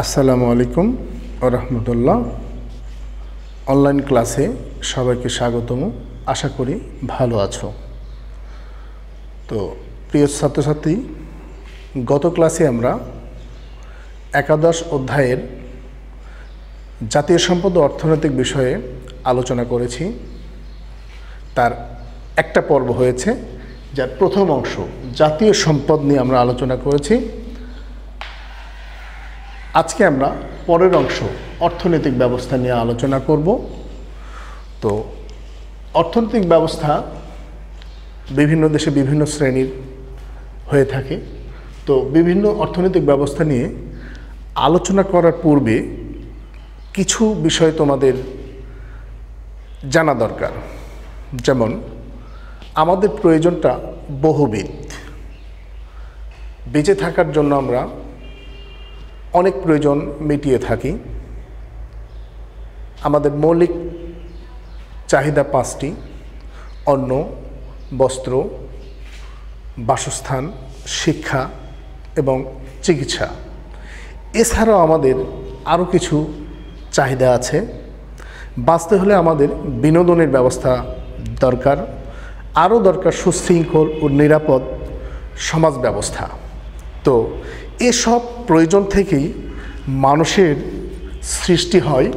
আসসালামু আলাইকুম ওয়া রাহমাতুল্লাহ। অনলাইন ক্লাসে সবাইকে স্বাগতম। আশা করি ভালো আছো। তো প্রিয় ছাত্রছাত্রী, গত ক্লাসে আমরা একাদশ অধ্যায়ের জাতীয় সম্পদ ও অর্থনৈতিক বিষয়ে আলোচনা করেছি। তার একটা পর্ব হয়েছে, যার প্রথম অংশ জাতীয় সম্পদ নিয়ে আমরা আলোচনা করেছি। আজকে আমরা পরের অংশ অর্থনৈতিক ব্যবস্থা নিয়ে আলোচনা করব। তো অর্থনৈতিক ব্যবস্থা বিভিন্ন দেশে বিভিন্ন শ্রেণীর হয়ে থাকে। তো বিভিন্ন অর্থনৈতিক ব্যবস্থা নিয়ে আলোচনা করার পূর্বে কিছু বিষয় তোমাদের জানা দরকার। যেমন আমাদের প্রয়োজনটা বহুবিধ। বেঁচে থাকার জন্য আমরা অনেক প্রয়োজন মিটিয়ে থাকি। আমাদের মৌলিক চাহিদা পাঁচটি: অন্ন, বস্ত্র, বাসস্থান, শিক্ষা এবং চিকিৎসা। এছাড়াও আমাদের আরও কিছু চাহিদা আছে। বাঁচতে হলে আমাদের বিনোদনের ব্যবস্থা দরকার। আরও দরকার সুশৃঙ্খল ও নিরাপদ সমাজ ব্যবস্থা। তো এসব প্রয়োজন থেকেই মানুষের সৃষ্টি হয়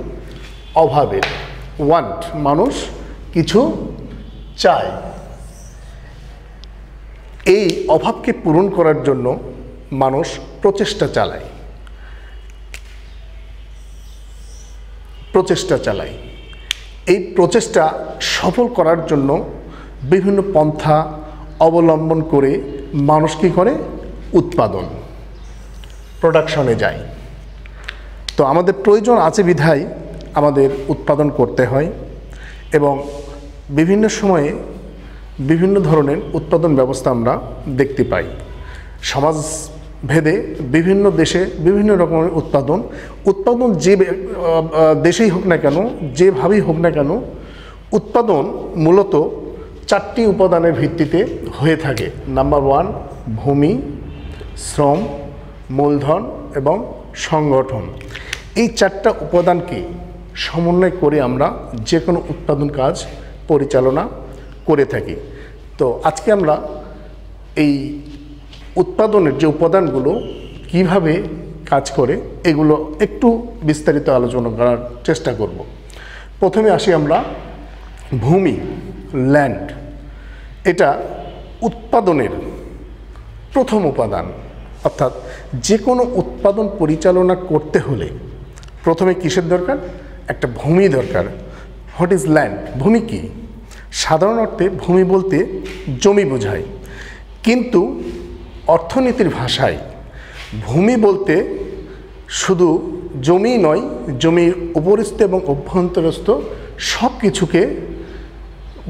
অভাবের। ওয়ান্ট, মানুষ কিছু চায়। এই অভাবকে পূরণ করার জন্য মানুষ প্রচেষ্টা চালায়। এই প্রচেষ্টা সফল করার জন্য বিভিন্ন পন্থা অবলম্বন করে মানুষ কী করে? প্রোডাকশনে যায়। তো আমাদের প্রয়োজন আছে বিধায় আমাদের উৎপাদন করতে হয় এবং বিভিন্ন সময়ে বিভিন্ন ধরনের উৎপাদন ব্যবস্থা আমরা দেখতে পাই। সমাজ ভেদে বিভিন্ন দেশে বিভিন্ন রকমের উৎপাদন যে দেশেই হোক না কেন, যেভাবেই হোক না কেন, উৎপাদন মূলত চারটি উপাদানের ভিত্তিতে হয়ে থাকে। নাম্বার 1, ভূমি, শ্রম, মূলধন এবং সংগঠন। এই চারটা উপাদানকে সমন্বয় করে আমরা যে কোনো উৎপাদন কাজ পরিচালনা করে থাকি। তো আজকে আমরা এই উৎপাদনের যে উপাদানগুলো কিভাবে কাজ করে এগুলো একটু বিস্তারিত আলোচনা করার চেষ্টা করব। প্রথমে আসি আমরা ভূমি, ল্যান্ড। এটা উৎপাদনের প্রথম উপাদান। অর্থাৎ যে কোনো উৎপাদন পরিচালনা করতে হলে প্রথমে কিসের দরকার? একটা ভূমি দরকার। What is land? ভূমি কি? সাধারণ অর্থে ভূমি বলতে জমি বোঝায়, কিন্তু অর্থনীতির ভাষায় ভূমি বলতে শুধু জমি নয়, জমির উপরস্থ এবং অভ্যন্তরস্থ সব কিছুকে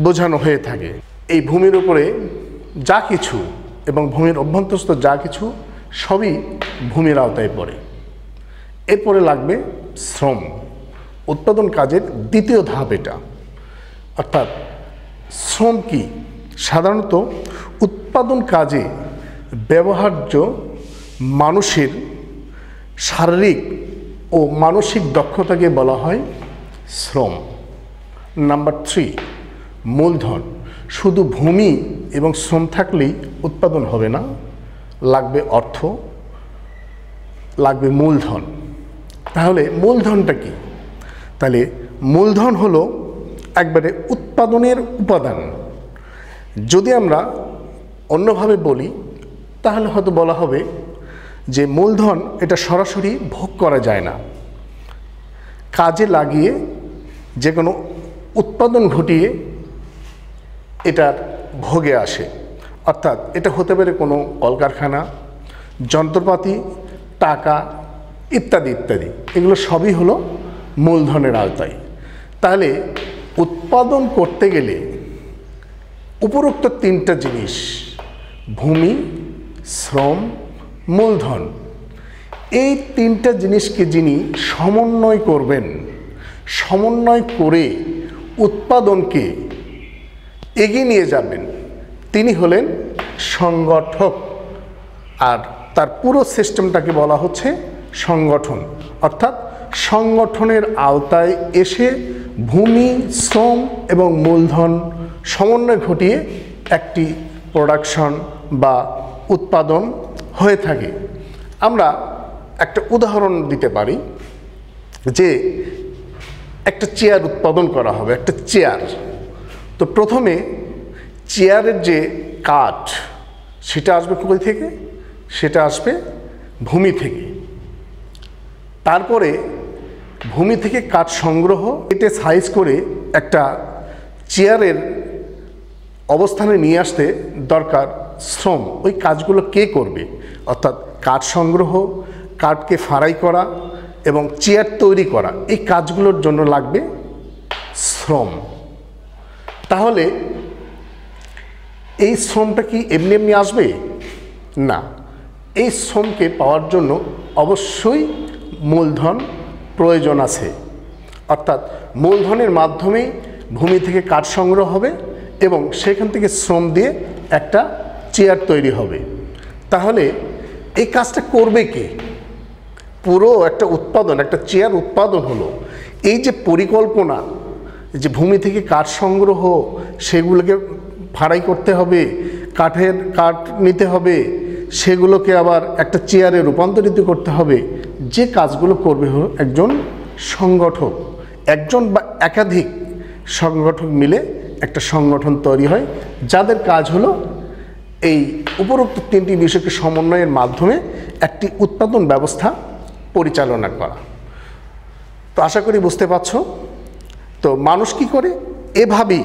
বোঝানো হয়ে থাকে। এই ভূমির উপরে যা কিছু এবং ভূমির অভ্যন্তরস্থ যা কিছু সবই ভূমির আওতায় পড়ে। এরপরে লাগবে শ্রম। উৎপাদন কাজের দ্বিতীয় ধাপ এটা। অর্থাৎ শ্রম কি? সাধারণত উৎপাদন কাজে ব্যবহার্য মানুষের শারীরিক ও মানসিক দক্ষতাকে বলা হয় শ্রম। নাম্বার 3, মূলধন। শুধু ভূমি এবং শ্রম থাকলেই উৎপাদন হবে না, লাগবে অর্থ, লাগবে মূলধন। তাহলে মূলধনটা কি? তাহলে মূলধন হলো একবারে উৎপাদনের উপাদান। যদি আমরা অন্যভাবে বলি তাহলে হয়তো বলা হবে যে মূলধন এটা সরাসরি ভোগ করা যায় না, কাজে লাগিয়ে যে কোনো উৎপাদন ঘটিয়ে এটার ভোগে আসে। অর্থাৎ এটা হতে পারে কোনো কলকারখানা, যন্ত্রপাতি, টাকা ইত্যাদি ইত্যাদি। এগুলো সবই হলো মূলধনের আওতায়। তাহলে উৎপাদন করতে গেলে উপরোক্ত তিনটা জিনিস, ভূমি, শ্রম, মূলধন, এই তিনটা জিনিসকে যিনি সমন্বয় করবেন, সমন্বয় করে উৎপাদনকে এগিয়ে নিয়ে যাবেন, তিনি হলেন সংগঠক। আর তার পুরো সিস্টেমটাকে বলা হচ্ছে সংগঠন, অর্থাৎ সংগঠনের আওতায় এসে ভূমি, শ্রম এবং মূলধন সমন্বয় ঘটিয়ে একটি প্রোডাকশন বা উৎপাদন হয়ে থাকে। আমরা একটা উদাহরণ দিতে পারি যে একটা চেয়ার উৎপাদন করা হবে, একটা চেয়ার। তো প্রথমে চেয়ারের যে কাঠ সেটা আসবে কোথা থেকে? সেটা আসবে ভূমি থেকে। তারপরে ভূমি থেকে কাঠ সংগ্রহ, কেটে সাইজ করে একটা চেয়ারের অবস্থানে নিয়ে আসতে দরকার শ্রম। ওই কাজগুলো কে করবে? অর্থাৎ কাঠ সংগ্রহ, কাঠকে ফাড়াই করা এবং চেয়ার তৈরি করা, এই কাজগুলোর জন্য লাগবে শ্রম। তাহলে এই শ্রমটা কি এমনি এমনি আসবে না? এই শ্রমকে পাওয়ার জন্য অবশ্যই মূলধন প্রয়োজন আছে। অর্থাৎ মূলধনের মাধ্যমেই ভূমি থেকে কাঠ সংগ্রহ হবে এবং সেখান থেকে শ্রম দিয়ে একটা চেয়ার তৈরি হবে। তাহলে এই কাজটা করবে কে? পুরো একটা উৎপাদন, একটা চেয়ার উৎপাদন হলো, এই যে পরিকল্পনা, যে ভূমি থেকে কাঠ সংগ্রহ, সেগুলোকে ফাড়াই করতে হবে, কাঠ নিতে হবে, সেগুলোকে আবার একটা চেয়ারে রূপান্তরিত করতে হবে, যে কাজগুলো করবে হলো একজন সংগঠক। একজন বা একাধিক সংগঠক মিলে একটা সংগঠন তৈরি হয়, যাদের কাজ হলো এই উপরোক্ত তিনটি বিষয়কে সমন্বয়ের মাধ্যমে একটি উৎপাদন ব্যবস্থা পরিচালনা করা। তো আশা করি বুঝতে পারছো। তো মানুষ কি করে? এভাবেই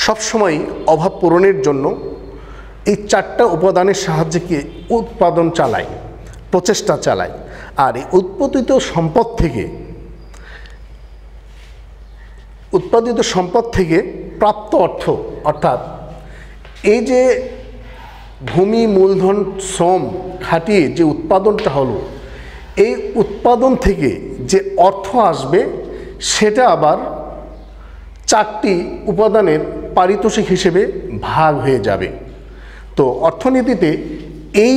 সবসময় অভাব পূরণের জন্য এই চারটা উপাদানের সাহায্যে কি উৎপাদন চালায়, প্রচেষ্টা চালায়। আর এই উৎপাদিত সম্পদ থেকে প্রাপ্ত অর্থ, অর্থাৎ এই যে ভূমি, মূলধন, শ্রম খাটিয়ে যে উৎপাদনটা হলো, এই উৎপাদন থেকে যে অর্থ আসবে সেটা আবার চারটি উপাদানের পারিতোষিক হিসেবে ভাগ হয়ে যাবে। তো অর্থনীতিতে এই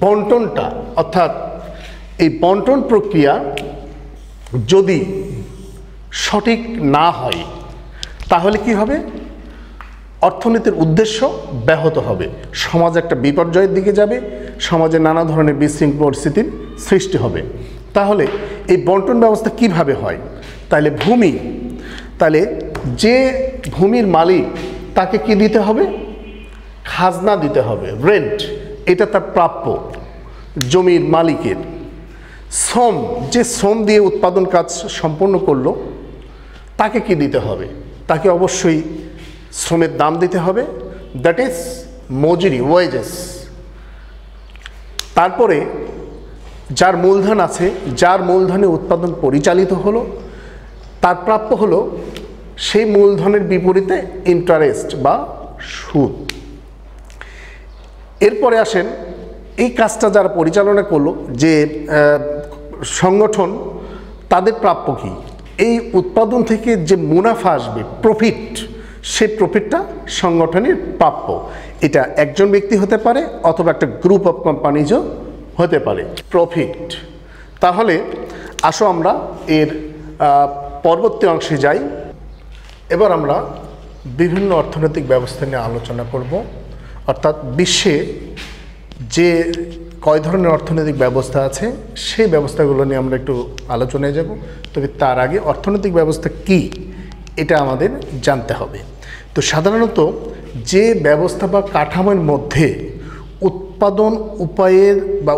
বন্টনটা, অর্থাৎ এই বন্টন প্রক্রিয়া যদি সঠিক না হয় তাহলে কি হবে? অর্থনীতির উদ্দেশ্য ব্যাহত হবে, সমাজ একটা বিপর্যয়ের দিকে যাবে, সমাজে নানা ধরনের বিশৃঙ্খল পরিস্থিতির সৃষ্টি হবে। তাহলে এই বন্টন ব্যবস্থা কিভাবে হয়? তাহলে যে ভূমির মালিক তাকে কি দিতে হবে? খাজনা দিতে হবে, রেন্ট, এটা তার প্রাপ্য জমির মালিকের। শ্রম, যে শ্রম দিয়ে উৎপাদন কাজ সম্পন্ন করলো তাকে কি দিতে হবে? তাকে অবশ্যই শ্রমের দাম দিতে হবে, দ্যাট ইজ মজুরি, ওয়েজেস। তারপরে যার মূলধন আছে, যার মূলধনে উৎপাদন পরিচালিত হলো, তার প্রাপ্য হলো সেই মূলধনের বিপরীতে ইন্টারেস্ট বা সুদ। এরপরে আসেন এই কাজটা যারা পরিচালনা করলো, যে সংগঠন, তাদের প্রাপ্য কি? এই উৎপাদন থেকে যে মুনাফা আসবে, প্রফিট, সেই প্রফিটটা সংগঠনের প্রাপ্য। এটা একজন ব্যক্তি হতে পারে অথবা একটা গ্রুপ অফ কোম্পানিজও হতে পারে প্রফিট। তাহলে আসো আমরা এর পরবর্তী অংশে যাই। এবার আমরা বিভিন্ন অর্থনৈতিক ব্যবস্থা নিয়ে আলোচনা করব, অর্থাৎ বিশ্বে যে কয় ধরনের অর্থনৈতিক ব্যবস্থা আছে সেই ব্যবস্থাগুলো নিয়ে আমরা একটু আলোচনায় যাব। তবে তার আগে অর্থনৈতিক ব্যবস্থা কি এটা আমাদের জানতে হবে। তো সাধারণত যে ব্যবস্থা বা কাঠামোর মধ্যে উৎপাদন উপায়ের বা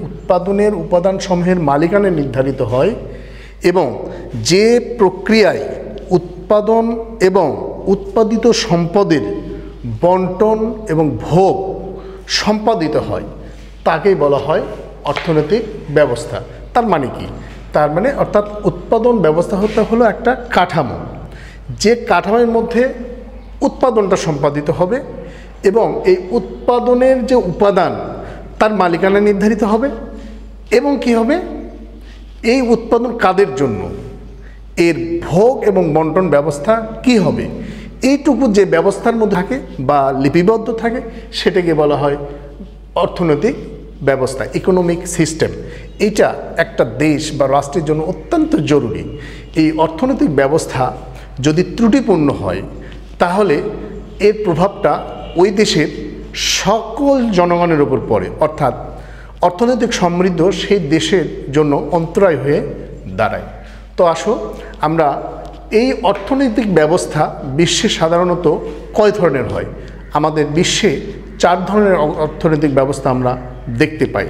উৎপাদনের উপাদানসমূহের মালিকানা নির্ধারিত হয় এবং যে প্রক্রিয়ায় উৎপাদন এবং উৎপাদিত সম্পদের বন্টন এবং ভোগ সম্পাদিত হয় তাকেই বলা হয় অর্থনৈতিক ব্যবস্থা। তার মানে কি? তার মানে অর্থাৎ উৎপাদন ব্যবস্থা হলো একটা কাঠামো, যে কাঠামোর মধ্যে উৎপাদনটা সম্পাদিত হবে এবং এই উৎপাদনের যে উপাদান তার মালিকানা নির্ধারিত হবে এবং কি হবে, এই উৎপাদন কাদের জন্য, এর ভোগ এবং বন্টন ব্যবস্থা কি হবে, এইটুকু যে ব্যবস্থার মধ্যে থাকে বা লিপিবদ্ধ থাকে সেটাকে বলা হয় অর্থনৈতিক ব্যবস্থা, ইকোনমিক সিস্টেম, এটা একটা দেশ বা রাষ্ট্রের জন্য অত্যন্ত জরুরি। এই অর্থনৈতিক ব্যবস্থা যদি ত্রুটিপূর্ণ হয় তাহলে এর প্রভাবটা ওই দেশের সকল জনগণের উপর পড়ে, অর্থাৎ অর্থনৈতিক সমৃদ্ধ সেই দেশের জন্য অন্তরায় হয়ে দাঁড়ায়। তো আসো আমরা এই অর্থনৈতিক ব্যবস্থা বিশ্বে সাধারণত কয় ধরনের হয়? আমাদের বিশ্বে 4 ধরনের অর্থনৈতিক ব্যবস্থা আমরা দেখতে পাই।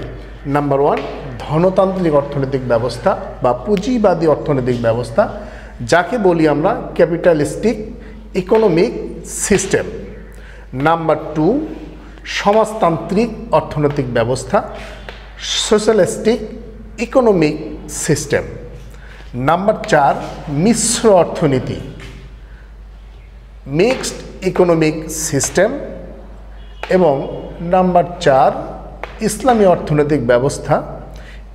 নাম্বার 1, ধনতান্ত্রিক অর্থনৈতিক ব্যবস্থা বা পুঁজিবাদী অর্থনৈতিক ব্যবস্থা, যাকে বলি আমরা ক্যাপিটালিস্টিক ইকোনমিক সিস্টেম। নাম্বার 2, সমাজতান্ত্রিক অর্থনৈতিক ব্যবস্থা, সোশ্যালিস্টিক ইকোনমিক সিস্টেম। নাম্বার 4, মিশ্র অর্থনীতি, মিক্সড ইকোনমিক সিস্টেম। এবং নাম্বার 4, ইসলামী অর্থনৈতিক ব্যবস্থা,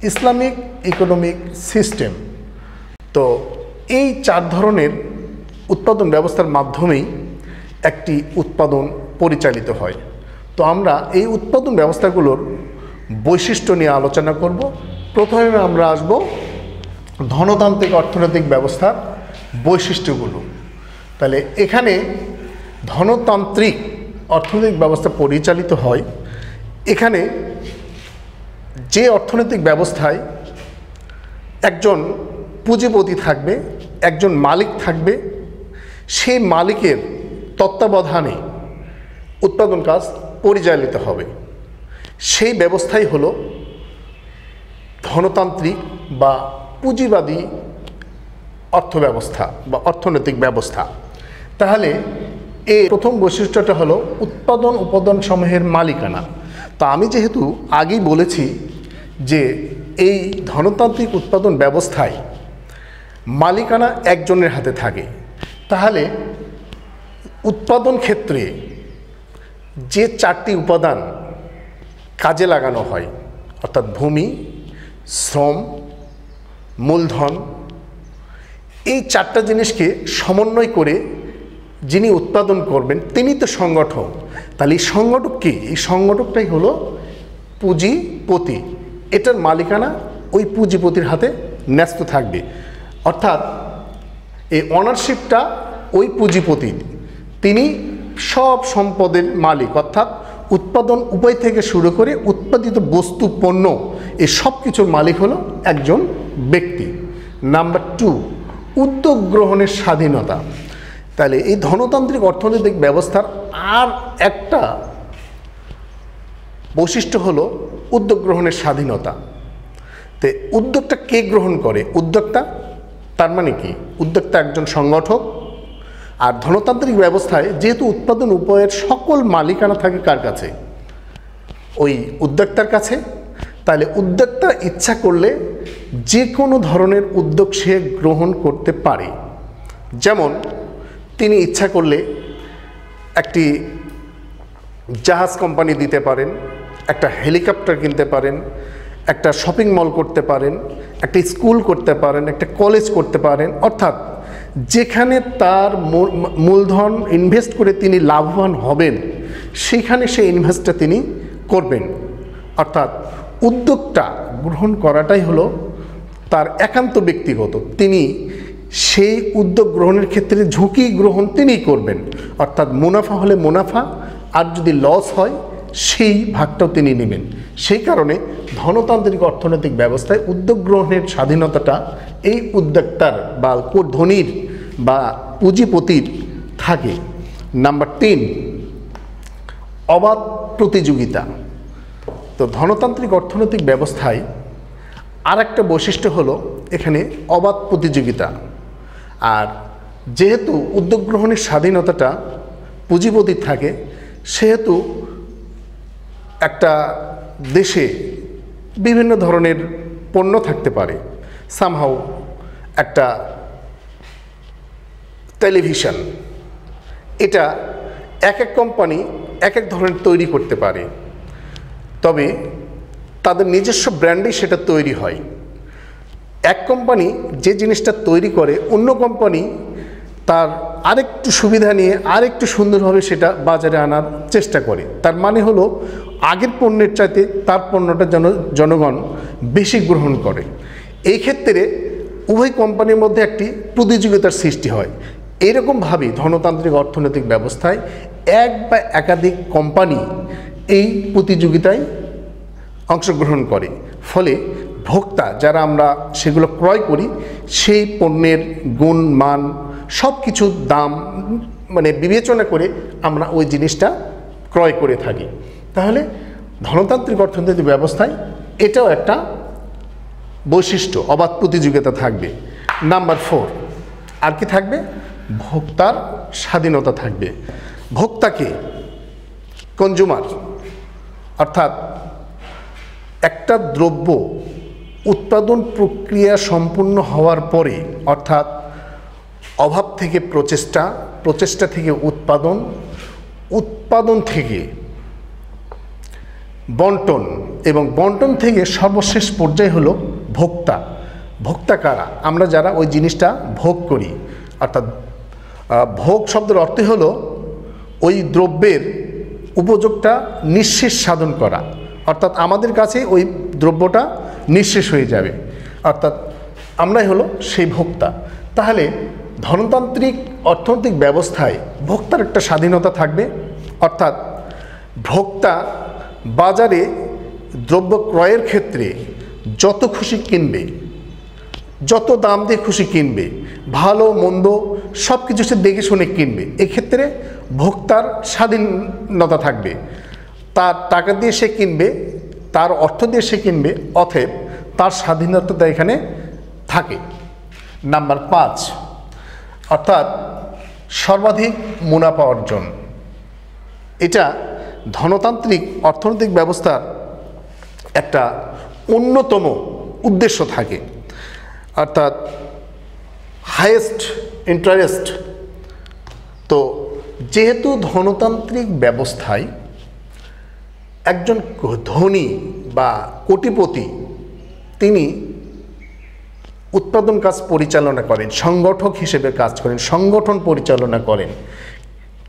ইসলামিক ইকোনমিক সিস্টেম। তো এই 4 ধরনের উৎপাদন ব্যবস্থার মাধ্যমেই একটি উৎপাদন পরিচালিত হয়। তো আমরা এই উৎপাদন ব্যবস্থাগুলোর বৈশিষ্ট্য নিয়ে আলোচনা করব। প্রথমে আমরা আসব ধনতান্ত্রিক অর্থনৈতিক ব্যবস্থার বৈশিষ্ট্যগুলো। তাহলে এখানে ধনতান্ত্রিক অর্থনৈতিক ব্যবস্থা পরিচালিত হয়, এখানে যে অর্থনৈতিক ব্যবস্থায় একজন পুঁজিপতি থাকবে, একজন মালিক থাকবে, সেই মালিকের তত্ত্বাবধানে উৎপাদন কাজ পরিচালিত হবে, সেই ব্যবস্থাই হলো ধনতান্ত্রিক বা পুঁজিবাদী অর্থব্যবস্থা বা অর্থনৈতিক ব্যবস্থা। তাহলে এর প্রথম বৈশিষ্ট্যটা হলো উৎপাদন উপাদানসমূহের মালিকানা। তা আমি যেহেতু আগেই বলেছি যে এই ধনতান্ত্রিক উৎপাদন ব্যবস্থায় মালিকানা একজনের হাতে থাকে, তাহলে উৎপাদন ক্ষেত্রে যে 4টি উপাদান কাজে লাগানো হয়, অর্থাৎ ভূমি, শ্রম, মূলধন, এই 4টা জিনিসকে সমন্বয় করে যিনি উৎপাদন করবেন তিনি তো সংগঠক। তাহলে এই সংগঠক কি? এই সংগঠকটাই হলো পুঁজিপতি। এটার মালিকানা ওই পুঁজিপতির হাতে ন্যস্ত থাকবে, অর্থাৎ এই অনারশিপটা ওই পুঁজিপতি, তিনি সব সম্পদের মালিক, অর্থাৎ উৎপাদন উপায় থেকে শুরু করে উৎপাদিত বস্তু পণ্য এই সব কিছুর মালিক হলো একজন ব্যক্তি। নাম্বার 2, উদ্যোগ গ্রহণের স্বাধীনতা। তাহলে এই ধনতান্ত্রিক অর্থনৈতিক ব্যবস্থার আর একটা বৈশিষ্ট্য হলো উদ্যোগ গ্রহণের স্বাধীনতা। তো উদ্যোগটা কে গ্রহণ করে? উদ্যোক্তা। তার মানে কি? উদ্যোক্তা একজন সংগঠক। আর ধনতান্ত্রিক ব্যবস্থায় যেহেতু উৎপাদন উপায়ের সকল মালিকানা থাকে কার কাছে? ওই উদ্যোক্তার কাছে। তাহলে উদ্যোক্তা ইচ্ছা করলে যে কোনো ধরনের উদ্যোগ সে গ্রহণ করতে পারে। যেমন তিনি ইচ্ছা করলে একটি জাহাজ কোম্পানি দিতে পারেন, একটা হেলিকপ্টার কিনতে পারেন, একটা শপিং মল করতে পারেন, একটা স্কুল করতে পারেন, একটা কলেজ করতে পারেন। অর্থাৎ যেখানে তার মূলধন ইনভেস্ট করে তিনি লাভবান হবেন সেখানে সেই ইনভেস্টটা তিনি করবেন। অর্থাৎ উদ্যোগটা গ্রহণ করাটাই হলো তার একান্ত ব্যক্তিগত। তিনি সেই উদ্যোগ গ্রহণের ক্ষেত্রে ঝুঁকি গ্রহণ তিনিই করবেন, অর্থাৎ মুনাফা হলে মুনাফা, আর যদি লস হয় সেই ভাগটাও তিনি নেবেন। সেই কারণে ধনতান্ত্রিক অর্থনৈতিক ব্যবস্থায় উদ্যোগ গ্রহণের স্বাধীনতাটা এই উদ্যোক্তার বা ধনীর বা পুঁজিপতির থাকে। নাম্বার 3, অবাধ প্রতিযোগিতা। তো ধনতান্ত্রিক অর্থনৈতিক ব্যবস্থায় আর একটা বৈশিষ্ট্য হলো এখানে অবাধ প্রতিযোগিতা। আর যেহেতু উদ্যোগ গ্রহণের স্বাধীনতাটা পুঁজিপতির থাকে, সেহেতু একটা দেশে বিভিন্ন ধরনের পণ্য থাকতে পারে। সামহাউ একটা টেলিভিশন, এটা এক এক কোম্পানি এক এক ধরনের তৈরি করতে পারে, তবে তাদের নিজস্ব ব্র্যান্ডে সেটা তৈরি হয়। এক কোম্পানি যে জিনিসটা তৈরি করে অন্য কোম্পানি তার আরেকটু সুবিধা নিয়ে আরেকটু সুন্দরভাবে সেটা বাজারে আনার চেষ্টা করে। তার মানে হলো আগের পণ্যের চাইতে তার পণ্যটা যেন জনগণ বেশি গ্রহণ করে। এই ক্ষেত্রে উভয় কোম্পানির মধ্যে একটি প্রতিযোগিতার সৃষ্টি হয়। এইরকমভাবেই ধনতান্ত্রিক অর্থনৈতিক ব্যবস্থায় এক বা একাধিক কোম্পানি এই প্রতিযোগিতায় অংশগ্রহণ করে, ফলে ভোক্তা যারা আমরা সেগুলো ক্রয় করি সেই পণ্যের গুণ মান সব কিছুর দাম মানে বিবেচনা করে আমরা ওই জিনিসটা ক্রয় করে থাকি। তাহলে ধনতান্ত্রিক অর্থনৈতিক ব্যবস্থায় এটাও একটা বৈশিষ্ট্য, অবাধ প্রতিযোগিতা থাকবে। নাম্বার 4 আর কি থাকবে? ভোক্তার স্বাধীনতা থাকবে। ভোক্তাকে কনজিউমার অর্থাৎ একটা দ্রব্য উৎপাদন প্রক্রিয়া সম্পূর্ণ হওয়ার পরে অর্থাৎ অভাব থেকে প্রচেষ্টা, প্রচেষ্টা থেকে উৎপাদন, উৎপাদন থেকে বন্টন এবং বন্টন থেকে সর্বশেষ পর্যায়ে হলো ভোক্তা। ভোক্তা কারা? আমরা যারা ওই জিনিসটা ভোগ করি। অর্থাৎ ভোগ শব্দের অর্থ হলো ওই দ্রব্যের উপযোগটা নিঃশেষ সাধন করা, অর্থাৎ আমাদের কাছে ওই দ্রব্যটা নিঃশেষ হয়ে যাবে, অর্থাৎ আমরাই হলো সেই ভোক্তা। তাহলে ধনতান্ত্রিক অর্থনৈতিক ব্যবস্থায় ভোক্তার একটা স্বাধীনতা থাকবে, অর্থাৎ ভোক্তা বাজারে দ্রব্য ক্রয়ের ক্ষেত্রে যত খুশি কিনবে, যত দাম দিয়ে খুশি কিনবে, ভালো মন্দ সব কিছু সে দেখে শুনে কিনবে। এক্ষেত্রে ভোক্তার স্বাধীনতা থাকবে, তার টাকা দিয়ে সে কিনবে, তার অর্থ দিয়ে সে কিনবে, অতএব তার স্বাধীনতা এখানে থাকে। নাম্বার 5 অর্থাৎ সর্বাধিক মুনাফা অর্জন। এটা ধনতান্ত্রিক অর্থনৈতিক ব্যবস্থার একটা অন্যতম উদ্দেশ্য থাকে, অর্থাৎ হাইয়েস্ট ইন্টারেস্ট। তো যেহেতু ধনতান্ত্রিক ব্যবস্থায় একজন ধনী বা কোটিপতি তিনি উৎপাদন কাজ পরিচালনা করেন, সংগঠক হিসেবে কাজ করেন, সংগঠন পরিচালনা করেন।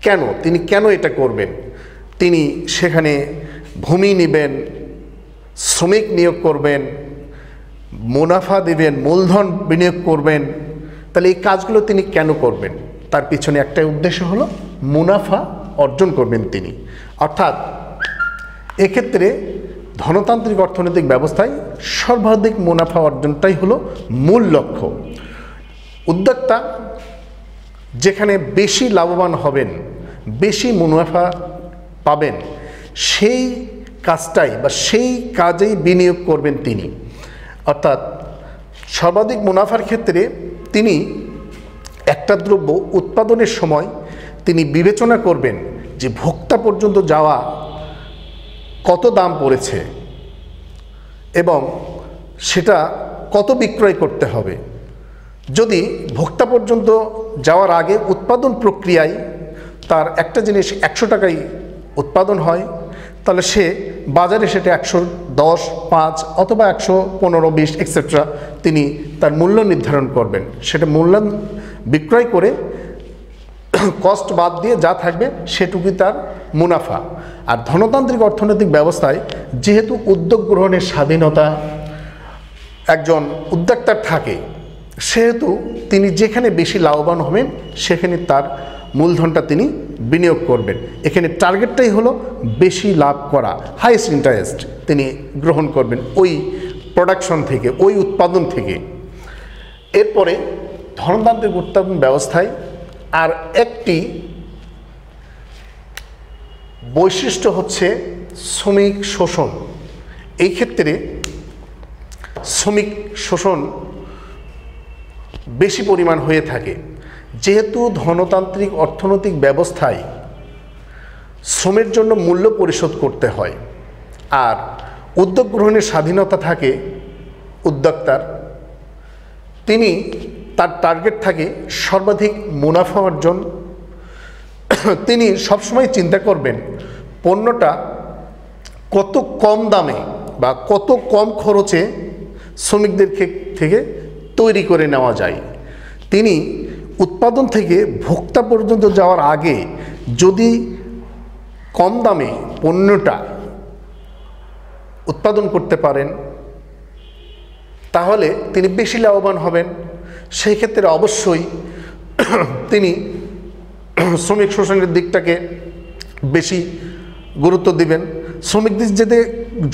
কেন? তিনি কেন এটা করবেন? তিনি সেখানে ভূমি নেবেন, শ্রমিক নিয়োগ করবেন, মুনাফা দেবেন, মূলধন বিনিয়োগ করবেন। তাহলে এই কাজগুলো তিনি কেন করবেন? তার পিছনে একটাই উদ্দেশ্য হলো মুনাফা অর্জন করবেন তিনি। অর্থাৎ এক্ষেত্রে ধনতান্ত্রিক অর্থনৈতিক ব্যবস্থায় সর্বাধিক মুনাফা অর্জনটাই হলো মূল লক্ষ্য। উদ্যোক্তা যেখানে বেশি লাভবান হবেন, বেশি মুনাফা পাবেন, সেই কাজটাই বা সেই কাজেই বিনিয়োগ করবেন তিনি। অর্থাৎ সর্বাধিক মুনাফার ক্ষেত্রে তিনি একটা দ্রব্য উৎপাদনের সময় তিনি বিবেচনা করবেন যে ভোক্তা পর্যন্ত যাওয়া কত দাম পড়েছে এবং সেটা কত বিক্রয় করতে হবে। যদি ভোক্তা পর্যন্ত যাওয়ার আগে উৎপাদন প্রক্রিয়ায় তার একটা জিনিস 100 টাকায় উৎপাদন হয়, তাহলে সে বাজারে সেটা 110, 5 অথবা 115, 20 এক্সেট্রা তিনি তার মূল্য নির্ধারণ করবেন। সেটা মূল্য বিক্রয় করে কস্ট বাদ দিয়ে যা থাকবে সেটুকুই তার মুনাফা। আর ধনতান্ত্রিক অর্থনৈতিক ব্যবস্থায় যেহেতু উদ্যোগ গ্রহণের স্বাধীনতা একজন উদ্যোক্তার থাকে, সেহেতু তিনি যেখানে বেশি লাভবান হবেন সেখানে তার মূলধনটা তিনি বিনিয়োগ করবেন। এখানে টার্গেটটাই হলো বেশি লাভ করা, হাইয়েস্ট ইন্টারেস্ট তিনি গ্রহণ করবেন ওই প্রোডাকশন থেকে, ওই উৎপাদন থেকে। এরপরে ধনতান্ত্রিক উৎপাদন ব্যবস্থায় আর একটি বৈশিষ্ট্য হচ্ছে শ্রমিক শোষণ। এই ক্ষেত্রে শ্রমিক শোষণ বেশি পরিমাণ হয়ে থাকে, যেহেতু ধনতান্ত্রিক অর্থনৈতিক ব্যবস্থায় শ্রমের জন্য মূল্য পরিশোধ করতে হয় আর উদ্যোগ গ্রহণের স্বাধীনতা থাকে উদ্যোক্তার। তিনি তার টার্গেট থাকে সর্বাধিক মুনাফা অর্জন। তিনি সবসময় চিন্তা করবেন পণ্যটা কত কম দামে বা কত কম খরচে শ্রমিকদের থেকে তৈরি করে নেওয়া যায়। তিনি উৎপাদন থেকে ভোক্তা পর্যন্ত যাওয়ার আগে যদি কম দামে পণ্যটা উৎপাদন করতে পারেন, তাহলে তিনি বেশি লাভবান হবেন। সেই ক্ষেত্রে অবশ্যই তিনি শ্রমিক শোষণের দিকটাকে বেশি গুরুত্ব দিবেন। শ্রমিকদের যেতে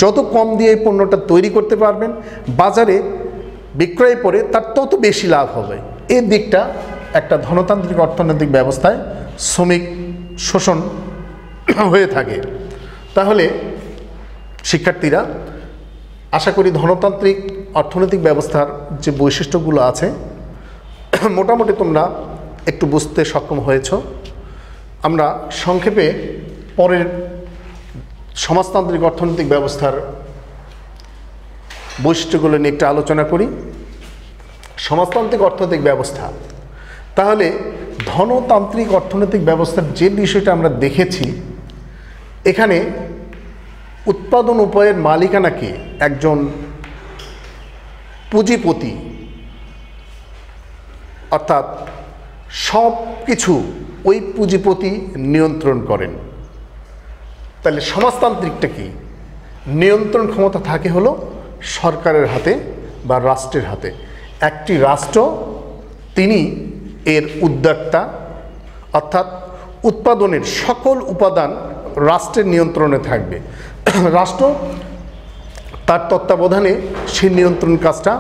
যত কম দিয়ে এই পণ্যটা তৈরি করতে পারবেন, বাজারে বিক্রয় করে তার তত বেশি লাভ হবে। এই দিকটা একটা ধনতান্ত্রিক অর্থনৈতিক ব্যবস্থায় শ্রমিক শোষণ হয়ে থাকে। তাহলে শিক্ষার্থীরা, আশা করি ধনতান্ত্রিক অর্থনৈতিক ব্যবস্থার যে বৈশিষ্ট্যগুলো আছে মোটামুটি তোমরা একটু বুঝতে সক্ষম হয়েছ। আমরা সংক্ষেপে পরের সমাজতান্ত্রিক অর্থনৈতিক ব্যবস্থার বৈশিষ্ট্যগুলো নিয়ে একটু আলোচনা করি। সমাজতান্ত্রিক অর্থনৈতিক ব্যবস্থা, তাহলে ধনতান্ত্রিক অর্থনৈতিক ব্যবস্থার যে বিষয়টা আমরা দেখেছি, এখানে উৎপাদন উপায়ের মালিকানাকে একজন পুঁজিপতি, অর্থাৎ সব কিছু ওই পুঁজিপতি নিয়ন্ত্রণ করেন। তাহলে সমাজতান্ত্রিকটা কি? নিয়ন্ত্রণ ক্ষমতা থাকে হলো সরকারের হাতে বা রাষ্ট্রের হাতে। একটি রাষ্ট্র, তিনি এর উদ্যোক্তা, অর্থাৎ উৎপাদনের সকল উপাদান রাষ্ট্রের নিয়ন্ত্রণে থাকবে। রাষ্ট্র তার তত্ত্বাবধানে সেই নিয়ন্ত্রণ কাজটা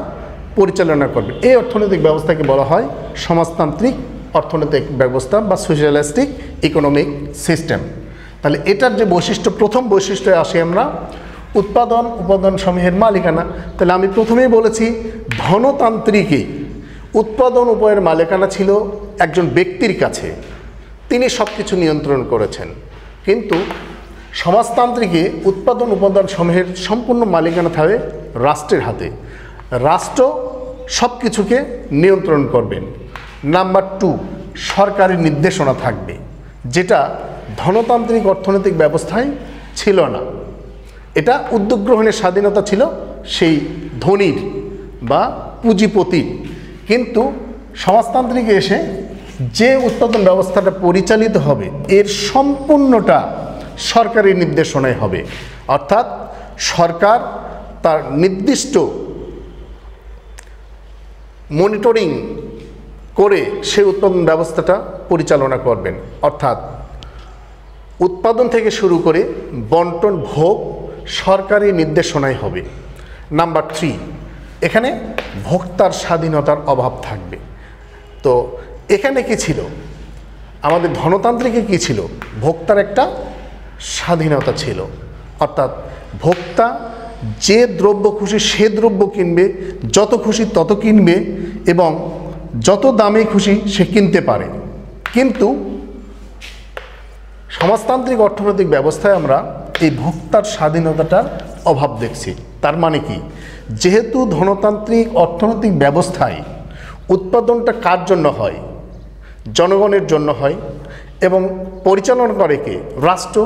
পরিচালনা করবে। এই অর্থনৈতিক ব্যবস্থাকে বলা হয় সমাজতান্ত্রিক অর্থনৈতিক ব্যবস্থা বা সোশ্যালিস্টিক ইকোনমিক সিস্টেম। তাহলে এটার যে বৈশিষ্ট্য, প্রথম বৈশিষ্ট্যে আসি আমরা, উৎপাদন উপাদান সমূহের মালিকানা। তাহলে আমি প্রথমেই বলেছি ধনতান্ত্রিকে উৎপাদন উপায়ের মালিকানা ছিল একজন ব্যক্তির কাছে, তিনি সব কিছু নিয়ন্ত্রণ করেছেন। কিন্তু সমাজতান্ত্রিকে উৎপাদন উপাদান সমূহের সম্পূর্ণ মালিকানা থাকবে রাষ্ট্রের হাতে। রাষ্ট্র সব কিছুকে নিয়ন্ত্রণ করবেন। নাম্বার 2, সরকারি নির্দেশনা থাকবে, যেটা ধনতান্ত্রিক অর্থনৈতিক ব্যবস্থায় ছিল না। এটা উদ্যোগ গ্রহণের স্বাধীনতা ছিল সেই ধনীর বা পুঁজিপতির। কিন্তু সমাজতান্ত্রিকে এসে যে উৎপাদন ব্যবস্থাটা পরিচালিত হবে, এর সম্পূর্ণটা সরকারি নির্দেশনায় হবে। অর্থাৎ সরকার তার নির্দিষ্ট মনিটরিং করে সেই উৎপাদন ব্যবস্থাটা পরিচালনা করবেন। অর্থাৎ উৎপাদন থেকে শুরু করে বন্টন ভোগ সরকারি নির্দেশনায় হবে। নাম্বার 3, এখানে ভোক্তার স্বাধীনতার অভাব থাকবে। তো এখানে কি ছিল? আমাদের ধনতান্ত্রিকে কি ছিল? ভোক্তার একটা স্বাধীনতা ছিল। অর্থাৎ ভোক্তা যে দ্রব্য খুশি সে দ্রব্য কিনবে, যত খুশি তত কিনবে এবং যত দামে খুশি সে কিনতে পারে। কিন্তু সমাজতান্ত্রিক অর্থনৈতিক ব্যবস্থায় আমরা এই ভোক্তার স্বাধীনতাটার অভাব দেখছি। তার মানে কি? যেহেতু ধনতান্ত্রিক অর্থনৈতিক ব্যবস্থায় উৎপাদনটা কার জন্য হয়? জনগণের জন্য হয় এবং পরিচালনা করে কে? রাষ্ট্র।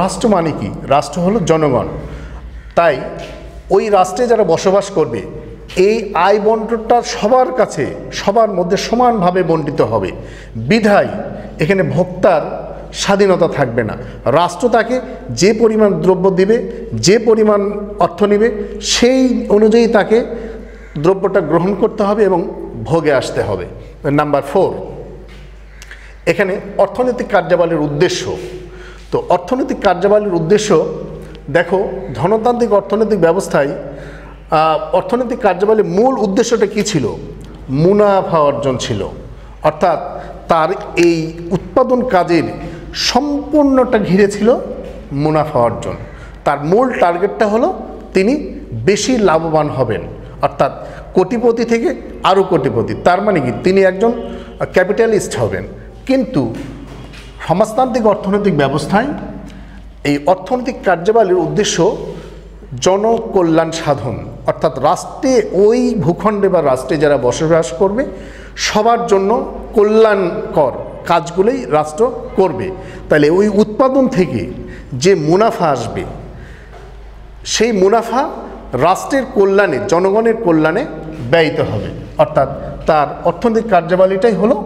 রাষ্ট্র মানে কি? রাষ্ট্র হলো জনগণ। তাই ওই রাষ্ট্রে যারা বসবাস করবে, এই আয় বন্টনটা সবার কাছে, সবার মধ্যে সমানভাবে বণ্টিত হবে। বিধায় এখানে ভোক্তার স্বাধীনতা থাকবে না। রাষ্ট্র তাকে যে পরিমাণ দ্রব্য দিবে, যে পরিমাণ অর্থ নেবে, সেই অনুযায়ী তাকে দ্রব্যটা গ্রহণ করতে হবে এবং ভোগে আসতে হবে। নাম্বার 4, এখানে অর্থনৈতিক কার্যাবলীর উদ্দেশ্য। তো অর্থনৈতিক কার্যাবলীর উদ্দেশ্য দেখো, ধনতান্ত্রিক অর্থনৈতিক ব্যবস্থায় অর্থনৈতিক কার্যাবলীর মূল উদ্দেশ্যটা কী ছিল? মুনাফা অর্জন ছিল। অর্থাৎ তার এই উৎপাদন কাজের সম্পূর্ণটা ঘিরে ছিল মুনাফা অর্জন। তার মূল টার্গেটটা হলো তিনি বেশি লাভবান হবেন, অর্থাৎ কোটিপতি থেকে আরও কোটিপতি। তার মানে কি? তিনি একজন ক্যাপিটালিস্ট হবেন। কিন্তু সমাজতান্ত্রিক অর্থনৈতিক ব্যবস্থায় এই অর্থনৈতিক কার্যাবলীর উদ্দেশ্য জনকল্যাণ সাধন। অর্থাৎ রাষ্ট্রে, ওই ভূখণ্ডে বা রাষ্ট্রে যারা বসবাস করবে সবার জন্য কল্যাণকর কাজগুলোই রাষ্ট্র করবে। তাহলে ওই উৎপাদন থেকে যে মুনাফা আসবে, সেই মুনাফা রাষ্ট্রের কল্যাণে, জনগণের কল্যাণে ব্যয়িত হবে। অর্থাৎ তার অর্থনৈতিক কার্যাবলীটাই হলো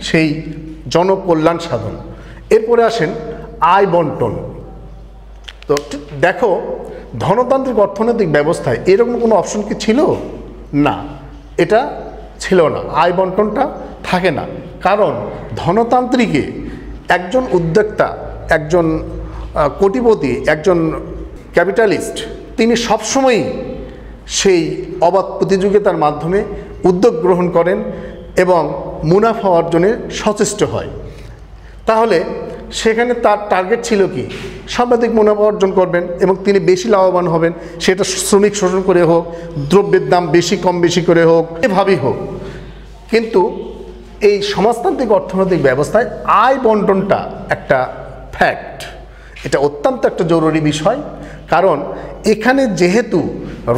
সেই জনকল্যাণ সাধন। এরপরে আসেন আয় বন্টন। তো দেখো, ধনতান্ত্রিক অর্থনৈতিক ব্যবস্থায় এরকম কোনো অপশন কি ছিল? না, এটা ছিল না। আয় বন্টনটা থাকে না, কারণ ধনতান্ত্রিকে একজন উদ্যোক্তা, একজন কোটিপতি, একজন ক্যাপিটালিস্ট, তিনি সবসময়ই সেই অবাধ প্রতিযোগিতার মাধ্যমে উদ্যোগ গ্রহণ করেন এবং মুনাফা অর্জনে সচেষ্ট হয়। তাহলে সেখানে তার টার্গেট ছিল কি? সর্বাধিক মুনাফা অর্জন করবেন এবং তিনি বেশি লাভবান হবেন, সেটা শ্রমিক শোষণ করে হোক, দ্রব্যের দাম বেশি কম বেশি করে হোক, এভাবেই হোক। কিন্তু এই সমাজতান্ত্রিক অর্থনৈতিক ব্যবস্থায় আয় বন্টনটা একটা ফ্যাক্ট, এটা অত্যন্ত একটা জরুরি বিষয়। কারণ এখানে যেহেতু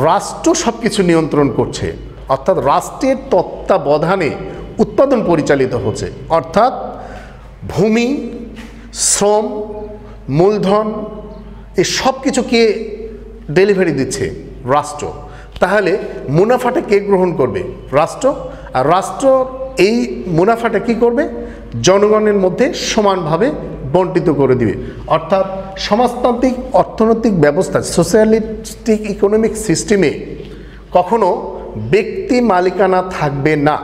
রাষ্ট্র সব কিছু নিয়ন্ত্রণ করছে, অর্থাৎ রাষ্ট্রের তত্ত্বাবধানে উৎপাদন পরিচালিত হচ্ছে, অর্থাৎ ভূমি, শ্রম, মূলধন, এই সব কিছু কে ডেলিভারি দিচ্ছে? রাষ্ট্র। তাহলে মুনাফাটা কে গ্রহণ করবে? রাষ্ট্র। আর রাষ্ট্র এই মুনাফাটা কি করবে? জনগণের মধ্যে সমানভাবে বন্টিত করে দিবে। অর্থাৎ সমাজতান্ত্রিক অর্থনৈতিক ব্যবস্থা, সোশ্যালিস্টিক ইকোনমিক সিস্টেমে কখনো ব্যক্তি মালিকানা থাকবে না,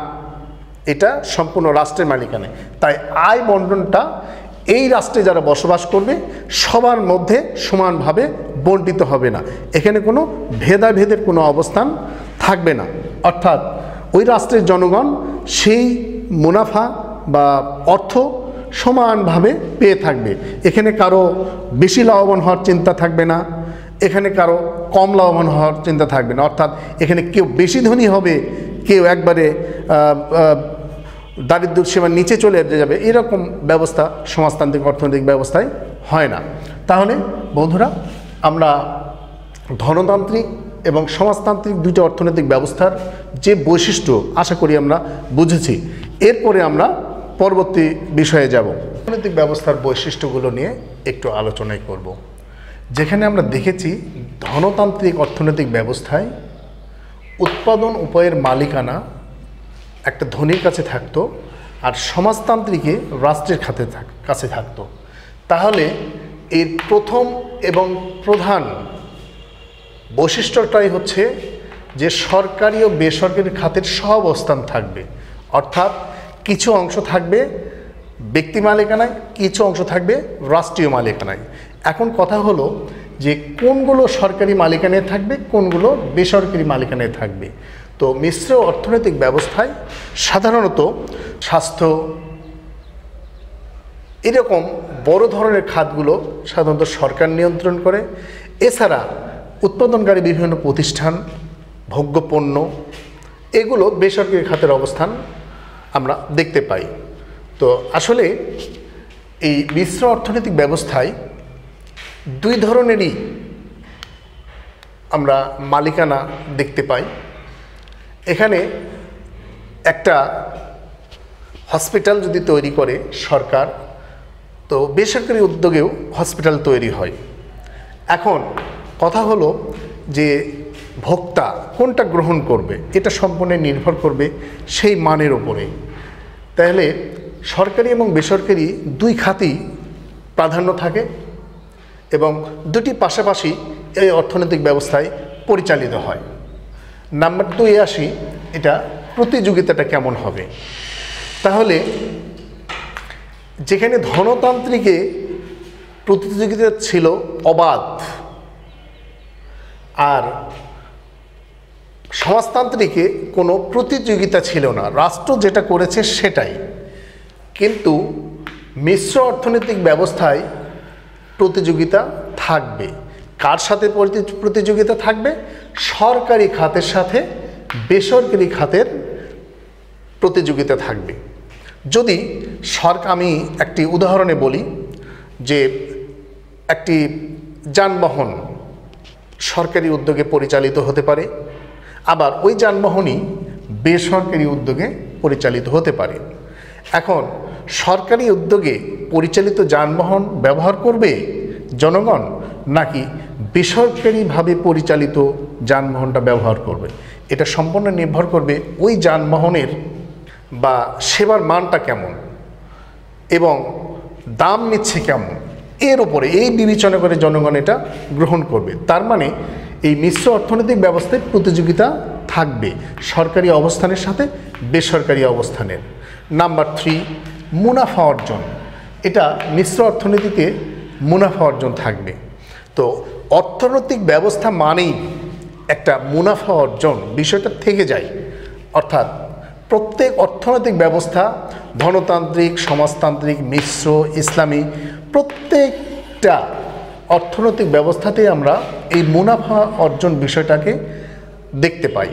এটা সম্পূর্ণ রাষ্ট্রের মালিকানায়। তাই আয় বন্টনটা এই রাষ্ট্রে যারা বসবাস করবে সবার মধ্যে সমানভাবে বন্টিত হবে না, এখানে কোনো ভেদাভেদের কোনো অবস্থান থাকবে না। অর্থাৎ ওই রাষ্ট্রের জনগণ সেই মুনাফা বা অর্থ সমানভাবে পেয়ে থাকবে। এখানে কারো বেশি লাভবান হওয়ার চিন্তা থাকবে না, এখানে কারো কম লাভবান হওয়ার চিন্তা থাকবে না। অর্থাৎ এখানে কেউ বেশি ধনী হবে, কেউ একবারে দারিদ্র সীমার নিচে চলে যাবে, এরকম ব্যবস্থা সমাজতান্ত্রিক অর্থনৈতিক ব্যবস্থায় হয় না। তাহলে বন্ধুরা, আমরা ধনতান্ত্রিক এবং সমাজতান্ত্রিক দুইটা অর্থনৈতিক ব্যবস্থার যে বৈশিষ্ট্য আশা করি আমরা বুঝেছি। এরপরে আমরা পরবর্তী বিষয়ে যাব। অর্থনৈতিক ব্যবস্থার বৈশিষ্ট্যগুলো নিয়ে একটু আলোচনাই করব। যেখানে আমরা দেখেছি ধনতান্ত্রিক অর্থনৈতিক ব্যবস্থায় উৎপাদন উপায়ের মালিকানা একটা ধনীর কাছে থাকতো, আর সমাজতান্ত্রিকে রাষ্ট্রের কাছে থাকতো। তাহলে এর প্রথম এবং প্রধান বৈশিষ্ট্যটাই হচ্ছে যে সরকারি ও বেসরকারি খাতের সহাবস্থান থাকবে। অর্থাৎ কিছু অংশ থাকবে ব্যক্তি মালিকানায়, কিছু অংশ থাকবে রাষ্ট্রীয় মালিকানায়। এখন কথা হলো যে কোনগুলো সরকারি মালিকানায় থাকবে, কোনগুলো বেসরকারি মালিকানায় থাকবে। তো মিশ্র অর্থনৈতিক ব্যবস্থায় সাধারণত স্বাস্থ্য, এরকম বড় ধরনের খাতগুলো সাধারণত সরকার নিয়ন্ত্রণ করে। এছাড়া উৎপাদনকারী বিভিন্ন প্রতিষ্ঠান, ভোগ্যপণ্য, এগুলো বেসরকারি খাতের অবস্থান আমরা দেখতে পাই। তো আসলে এই মিশ্র অর্থনৈতিক ব্যবস্থায় দুই ধরনেরই আমরা মালিকানা দেখতে পাই। এখানে একটা হসপিটাল যদি তৈরি করে সরকার, তো বেসরকারি উদ্যোগেও হসপিটাল তৈরি হয়। এখন কথা হলো যে ভোক্তা কোনটা গ্রহণ করবে, এটা সম্পূর্ণ নির্ভর করবে সেই মানের ওপরে। তাহলে সরকারি এবং বেসরকারি দুই খাতই প্রাধান্য থাকে এবং দুটি পাশাপাশি এই অর্থনৈতিক ব্যবস্থায় পরিচালিত হয়। নাম্বার 2 আসি, এটা প্রতিযোগিতাটা কেমন হবে। তাহলে যেখানে ধনতান্ত্রিকে প্রতিযোগিতা ছিল অবাধ, আর সমাজতান্ত্রিকে কোনো প্রতিযোগিতা ছিল না, রাষ্ট্র যেটা করেছে সেটাই। কিন্তু মিশ্র অর্থনৈতিক ব্যবস্থায় প্রতিযোগিতা থাকবে। কার সাথে প্রতিযোগিতা থাকবে? সরকারি খাতের সাথে বেসরকারি খাতের প্রতিযোগিতা থাকবে। যদি আমি একটি উদাহরণে বলি যে একটি যানবাহন সরকারি উদ্যোগে পরিচালিত হতে পারে, আবার ওই যানবাহনই বেসরকারি উদ্যোগে পরিচালিত হতে পারে। এখন সরকারি উদ্যোগে পরিচালিত যানবাহন ব্যবহার করবে জনগণ, নাকি বেসরকারিভাবে পরিচালিত যানবাহনটা ব্যবহার করবে? এটা সম্পূর্ণ নির্ভর করবে ওই যানবাহনের বা সেবার মানটা কেমন এবং দাম নিচ্ছে কেমন, এর উপরে এই বিবেচনা করে জনগণ এটা গ্রহণ করবে। তার মানে এই মিশ্র অর্থনৈতিক ব্যবস্থায় প্রতিযোগিতা থাকবে সরকারি অবস্থানের সাথে বেসরকারি অবস্থানের। নাম্বার 3, মুনাফা অর্জন। এটা মিশ্র অর্থনীতিতে মুনাফা অর্জন থাকবে। তো অর্থনৈতিক ব্যবস্থা মানেই একটা মুনাফা অর্জন বিষয়টা থেকে যায়। অর্থাৎ প্রত্যেক অর্থনৈতিক ব্যবস্থা ধনতান্ত্রিক, সমাজতান্ত্রিক, মিশ্র, ইসলামী, প্রত্যেকটা অর্থনৈতিক ব্যবস্থাতেই আমরা এই মুনাফা অর্জন বিষয়টাকে দেখতে পাই।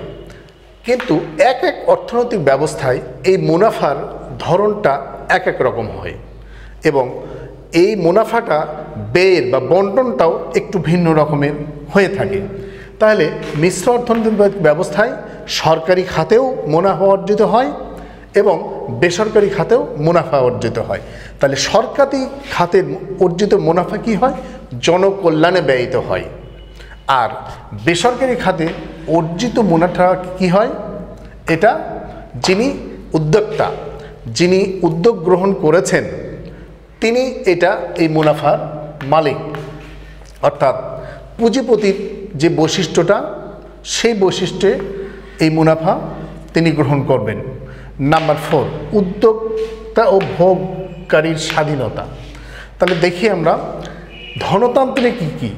কিন্তু এক এক অর্থনৈতিক ব্যবস্থায় এই মুনাফার ধরনটা এক এক রকম হয় এবং এই মুনাফাটা ব্যয়ের বা বন্টনটাও একটু ভিন্ন রকমের হয়ে থাকে। তাহলে মিশ্র অর্থনৈতিক ব্যবস্থায় সরকারি খাতেও মুনাফা অর্জিত হয় এবং বেসরকারি খাতেও মুনাফা অর্জিত হয়। তাহলে সরকারি খাতের অর্জিত মুনাফা কি হয়? জনকল্যাণে ব্যয়িত হয়। আর বেসরকারি খাতে অর্জিত মুনাফা কি হয়? এটা যিনি উদ্যোক্তা, যিনি উদ্যোগ গ্রহণ করেছেন তিনি এটা এই মুনাফার মালিক। অর্থাৎ পুঁজিপতির যে বৈশিষ্ট্যটা সেই বৈশিষ্ট্যে এই মুনাফা তিনি গ্রহণ করবেন। নাম্বার 4, উদ্যোক্তা ও ভোগকারীর স্বাধীনতা। তাহলে দেখি আমরা ধনতান্ত্রিক কি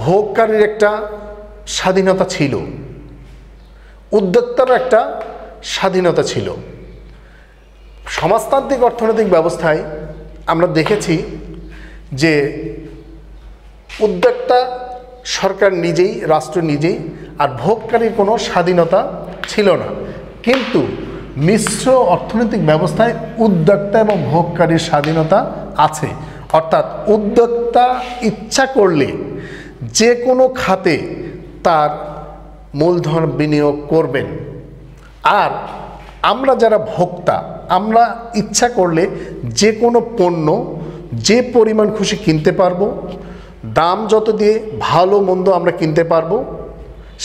ভোগকারীর একটা স্বাধীনতা ছিল, উদ্যোক্তার একটা স্বাধীনতা ছিল। সমাজতান্ত্রিক অর্থনৈতিক ব্যবস্থায় আমরা দেখেছি যে উদ্যোক্তা সরকার নিজেই, রাষ্ট্র নিজেই, আর ভোগকারীর কোনো স্বাধীনতা ছিল না। কিন্তু মিশ্র অর্থনৈতিক ব্যবস্থায় উদ্যোক্তা এবং ভোগকারীর স্বাধীনতা আছে। অর্থাৎ উদ্যোক্তা ইচ্ছা করলে যে কোনো খাতে তার মূলধন বিনিয়োগ করবেন, আর আমরা যারা ভোক্তা আমরা ইচ্ছা করলে যে কোনো পণ্য যে পরিমাণ খুশি কিনতে পারবো, দাম যত দিয়ে ভালো মন্দ আমরা কিনতে পারবো,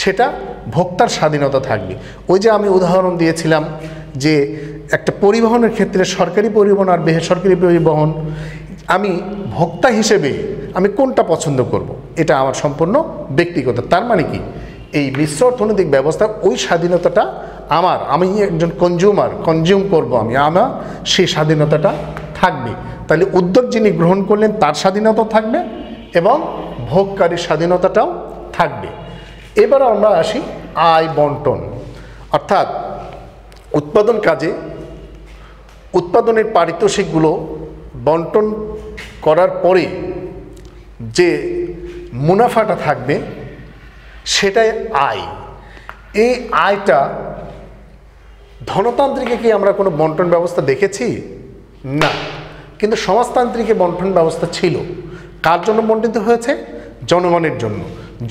সেটা ভোক্তার স্বাধীনতা থাকবে। ওই যে আমি উদাহরণ দিয়েছিলাম যে একটা পরিবহনের ক্ষেত্রে সরকারি পরিবহন আর বেসরকারি পরিবহন, আমি ভোক্তা হিসেবে আমি কোনটা পছন্দ করব, এটা আমার সম্পূর্ণ ব্যক্তিগত। তার মানে কি এই মিশ্র অর্থনৈতিক ব্যবস্থা ওই স্বাধীনতাটা আমার, আমি একজন কনজিউম করব, আমার সেই স্বাধীনতাটা থাকবে। তাহলে উদ্যোগ যিনি গ্রহণ করলেন তার স্বাধীনতা থাকবে এবং ভোগকারীর স্বাধীনতাটাও থাকবে। এবার আমরা আসি আয় বন্টন। অর্থাৎ উৎপাদন কাজে উৎপাদনের পারিতোষিকগুলো বন্টন করার পরে যে মুনাফাটা থাকবে সেটাই আয়। এই আয়টা ধনতান্ত্রিকে কি আমরা কোনো বন্টন ব্যবস্থা দেখেছি? না। কিন্তু সমাজতান্ত্রিকে বন্টন ব্যবস্থা ছিল। কার জন্য বন্টিত হয়েছে? জনগণের জন্য,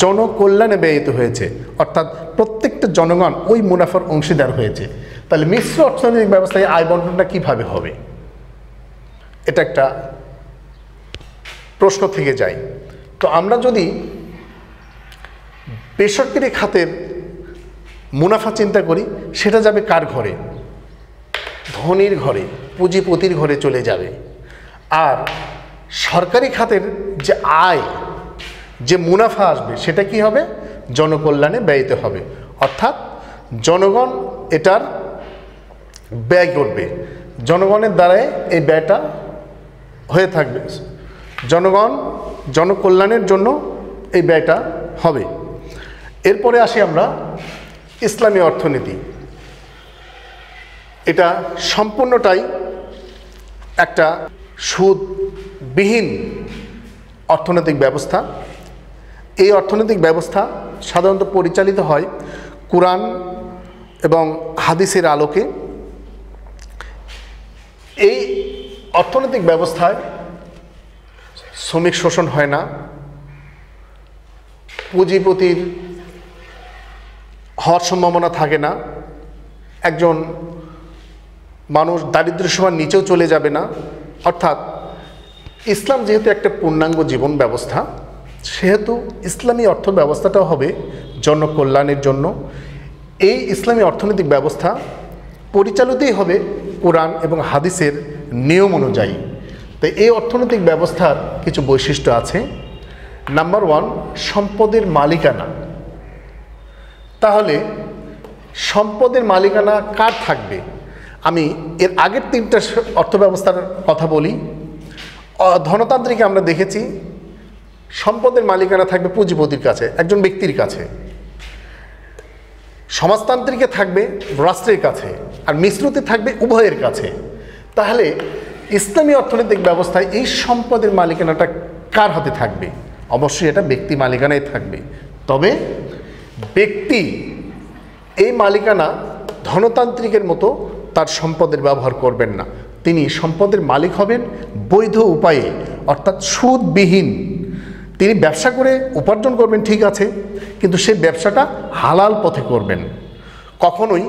জনকল্যাণে ব্যয়িত হয়েছে। অর্থাৎ প্রত্যেকটা জনগণ ওই মুনাফার অংশীদার হয়েছে। তাহলে মিশ্র অর্থনৈতিক ব্যবস্থায় আয় বন্টনটা কীভাবে হবে? এটা একটা প্রশ্ন থেকে যায়। তো আমরা যদি বেসরকারি খাতের মুনাফা চিন্তা করি, সেটা যাবে কার ঘরে? ধনীর ঘরে, পুঁজিপতির ঘরে চলে যাবে। আর সরকারি খাতের যে আয়, যে মুনাফা আসবে সেটা কি হবে? জনকল্যাণে ব্যয়িত হবে। অর্থাৎ জনগণ এটার ব্যয় করবে, জনগণের দ্বারাই এই ব্যয়টা হয়ে থাকবে, জনগণ জনকল্যাণের জন্য এই ব্যয়টা হবে। এরপরে আসি আমরা ইসলামী অর্থনীতি। এটা সম্পূর্ণটাই একটা সুদবিহীন অর্থনৈতিক ব্যবস্থা। এই অর্থনৈতিক ব্যবস্থা সাধারণত পরিচালিত হয় কুরআন এবং হাদিসের আলোকে। এই অর্থনৈতিক ব্যবস্থায় শ্রমিক শোষণ হয় না, পুঁজিপতির হওয়ার সম্ভাবনা থাকে না, একজন মানুষ দারিদ্র্য সীমার নিচেও চলে যাবে না। অর্থাৎ ইসলাম যেহেতু একটা পূর্ণাঙ্গ জীবন ব্যবস্থা, সেহেতু ইসলামী অর্থ ব্যবস্থাটাও হবে জনকল্যাণের জন্য। এই ইসলামী অর্থনৈতিক ব্যবস্থা পরিচালিতই হবে কোরআন এবং হাদিসের নিয়ম অনুযায়ী। তো এই অর্থনৈতিক ব্যবস্থার কিছু বৈশিষ্ট্য আছে। নাম্বার 1, সম্পদের মালিকানা। তাহলে সম্পদের মালিকানা কার থাকবে? আমি এর আগের 3টা অর্থব্যবস্থার কথা বলি। ধনতান্ত্রিকে আমরা দেখেছি সম্পদের মালিকানা থাকবে পুঁজিপতির কাছে, একজন ব্যক্তির কাছে। সমাজতান্ত্রিকে থাকবে রাষ্ট্রের কাছে, আর মিশ্রতে থাকবে উভয়ের কাছে। তাহলে ইসলামী অর্থনৈতিক ব্যবস্থায় এই সম্পদের মালিকানাটা কার হাতে থাকবে? অবশ্যই এটা ব্যক্তি মালিকানায় থাকবে। তবে ব্যক্তি এই মালিকানা ধনতান্ত্রিকের মতো তার সম্পদের ব্যবহার করবেন না। তিনি সম্পদের মালিক হবেন বৈধ উপায়ে, অর্থাৎ সুদবিহীন। তিনি ব্যবসা করে উপার্জন করবেন, ঠিক আছে, কিন্তু সেই ব্যবসাটা হালাল পথে করবেন। কখনোই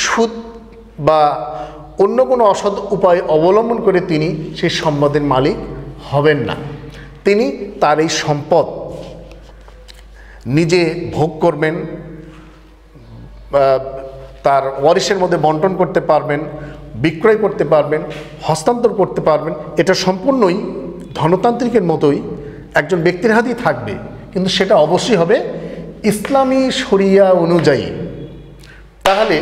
সুদ বা অন্য কোনো অসৎ উপায় অবলম্বন করে তিনি সেই সম্পদের মালিক হবেন না। তিনি তার এই সম্পদ নিজে ভোগ করবেন, তার ওয়ারিশের মধ্যে বন্টন করতে পারবেন, বিক্রয় করতে পারবেন, হস্তান্তর করতে পারবেন। এটা সম্পূর্ণই ধনতান্ত্রিকের মতোই একজন ব্যক্তির হাতেই থাকবে, কিন্তু সেটা অবশ্যই হবে ইসলামী শরিয়া অনুযায়ী। তাহলে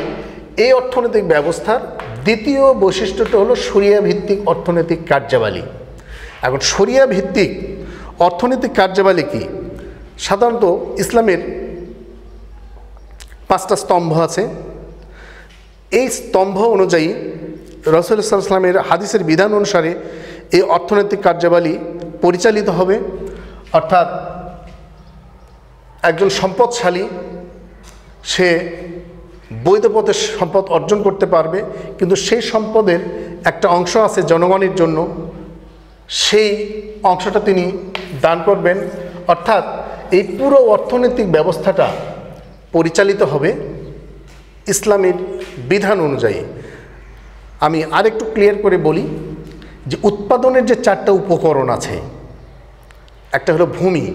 এই অর্থনৈতিক ব্যবস্থার দ্বিতীয় বৈশিষ্ট্যটা হলো শরিয়া ভিত্তিক অর্থনৈতিক কার্যাবলী। এখন শরিয়া ভিত্তিক অর্থনৈতিক কার্যাবলী কি? সাধারণত ইসলামের 5টা স্তম্ভ আছে। এই স্তম্ভ অনুযায়ী রাসূলুল্লাহ সাল্লাল্লাহু আলাইহি ওয়াসাল্লামের হাদিসের বিধান অনুসারে এই অর্থনৈতিক কার্যাবলী পরিচালিত হবে। অর্থাৎ একজন সম্পদশালী সে বৈধ পথে সম্পদ অর্জন করতে পারবে, কিন্তু সেই সম্পদের একটা অংশ আছে জনগণের জন্য, সেই অংশটা তিনি দান করবেন। অর্থাৎ এই পুরো অর্থনৈতিক ব্যবস্থাটা পরিচালিত হবে ইসলামের বিধান অনুযায়ী। আমি আরেকটু ক্লিয়ার করে বলি যে উৎপাদনের যে 4টা উপকরণ আছে, একটা হলো ভূমি।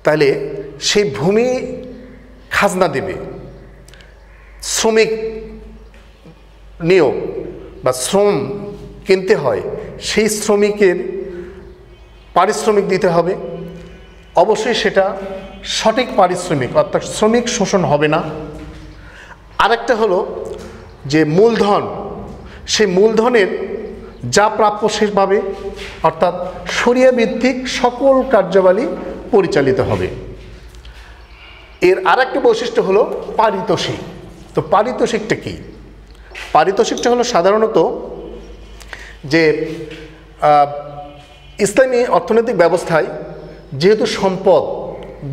তাহলে সেই ভূমি খাজনা দেবে, শ্রমিক নিয়োগ বা শ্রম কিনতে হয়, সেই শ্রমিকের পারিশ্রমিক দিতে হবে। অবশ্যই সেটা সঠিক পারিশ্রমিক, অর্থাৎ শ্রমিক শোষণ হবে না। আরেকটা হলো যে মূলধন, সেই মূলধনের যা প্রাপ্য সে পাবে, অর্থাৎ শরিয়া ভিত্তিক সকল কার্যাবলী পরিচালিত হবে। এর আরেকটা বৈশিষ্ট্য হলো পারিতোষিক। তো পারিতোষিকটা কি? পারিতোষিকটা হলো সাধারণত যে ইসলামী অর্থনৈতিক ব্যবস্থায় যেহেতু সম্পদ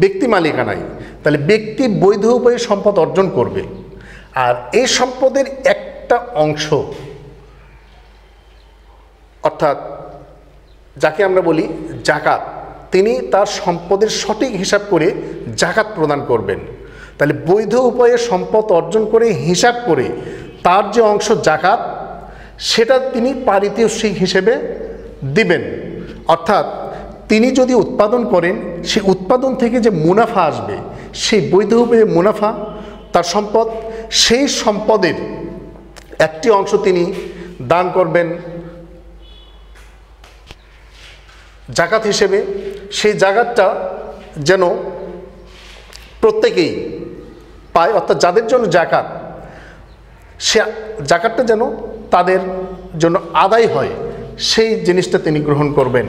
ব্যক্তি মালিকানায়, তাহলে ব্যক্তি বৈধ উপায়ে সম্পদ অর্জন করবে, আর এই সম্পদের একটা অংশ, অর্থাৎ যাকে আমরা বলি জাকাত, তিনি তার সম্পদের সঠিক হিসাব করে জাকাত প্রদান করবেন। তাহলে বৈধ উপায়ে সম্পদ অর্জন করে হিসাব করে তার যে অংশ জাকাত, সেটা তিনি পারিতোষিক হিসেবে দিবেন। অর্থাৎ তিনি যদি উৎপাদন করেন, সেই উৎপাদন থেকে যে মুনাফা আসবে, সেই বৈধ উপায়ে মুনাফা তার সম্পদ, সেই সম্পদের একটি অংশ তিনি দান করবেন জাকাত হিসেবে। সেই জাকাতটা যেন প্রত্যেকেই পায়, অর্থাৎ যাদের জন্য জাকাত, সে জাকাতটা যেন তাদের জন্য আদায় হয়, সেই জিনিসটা তিনি গ্রহণ করবেন।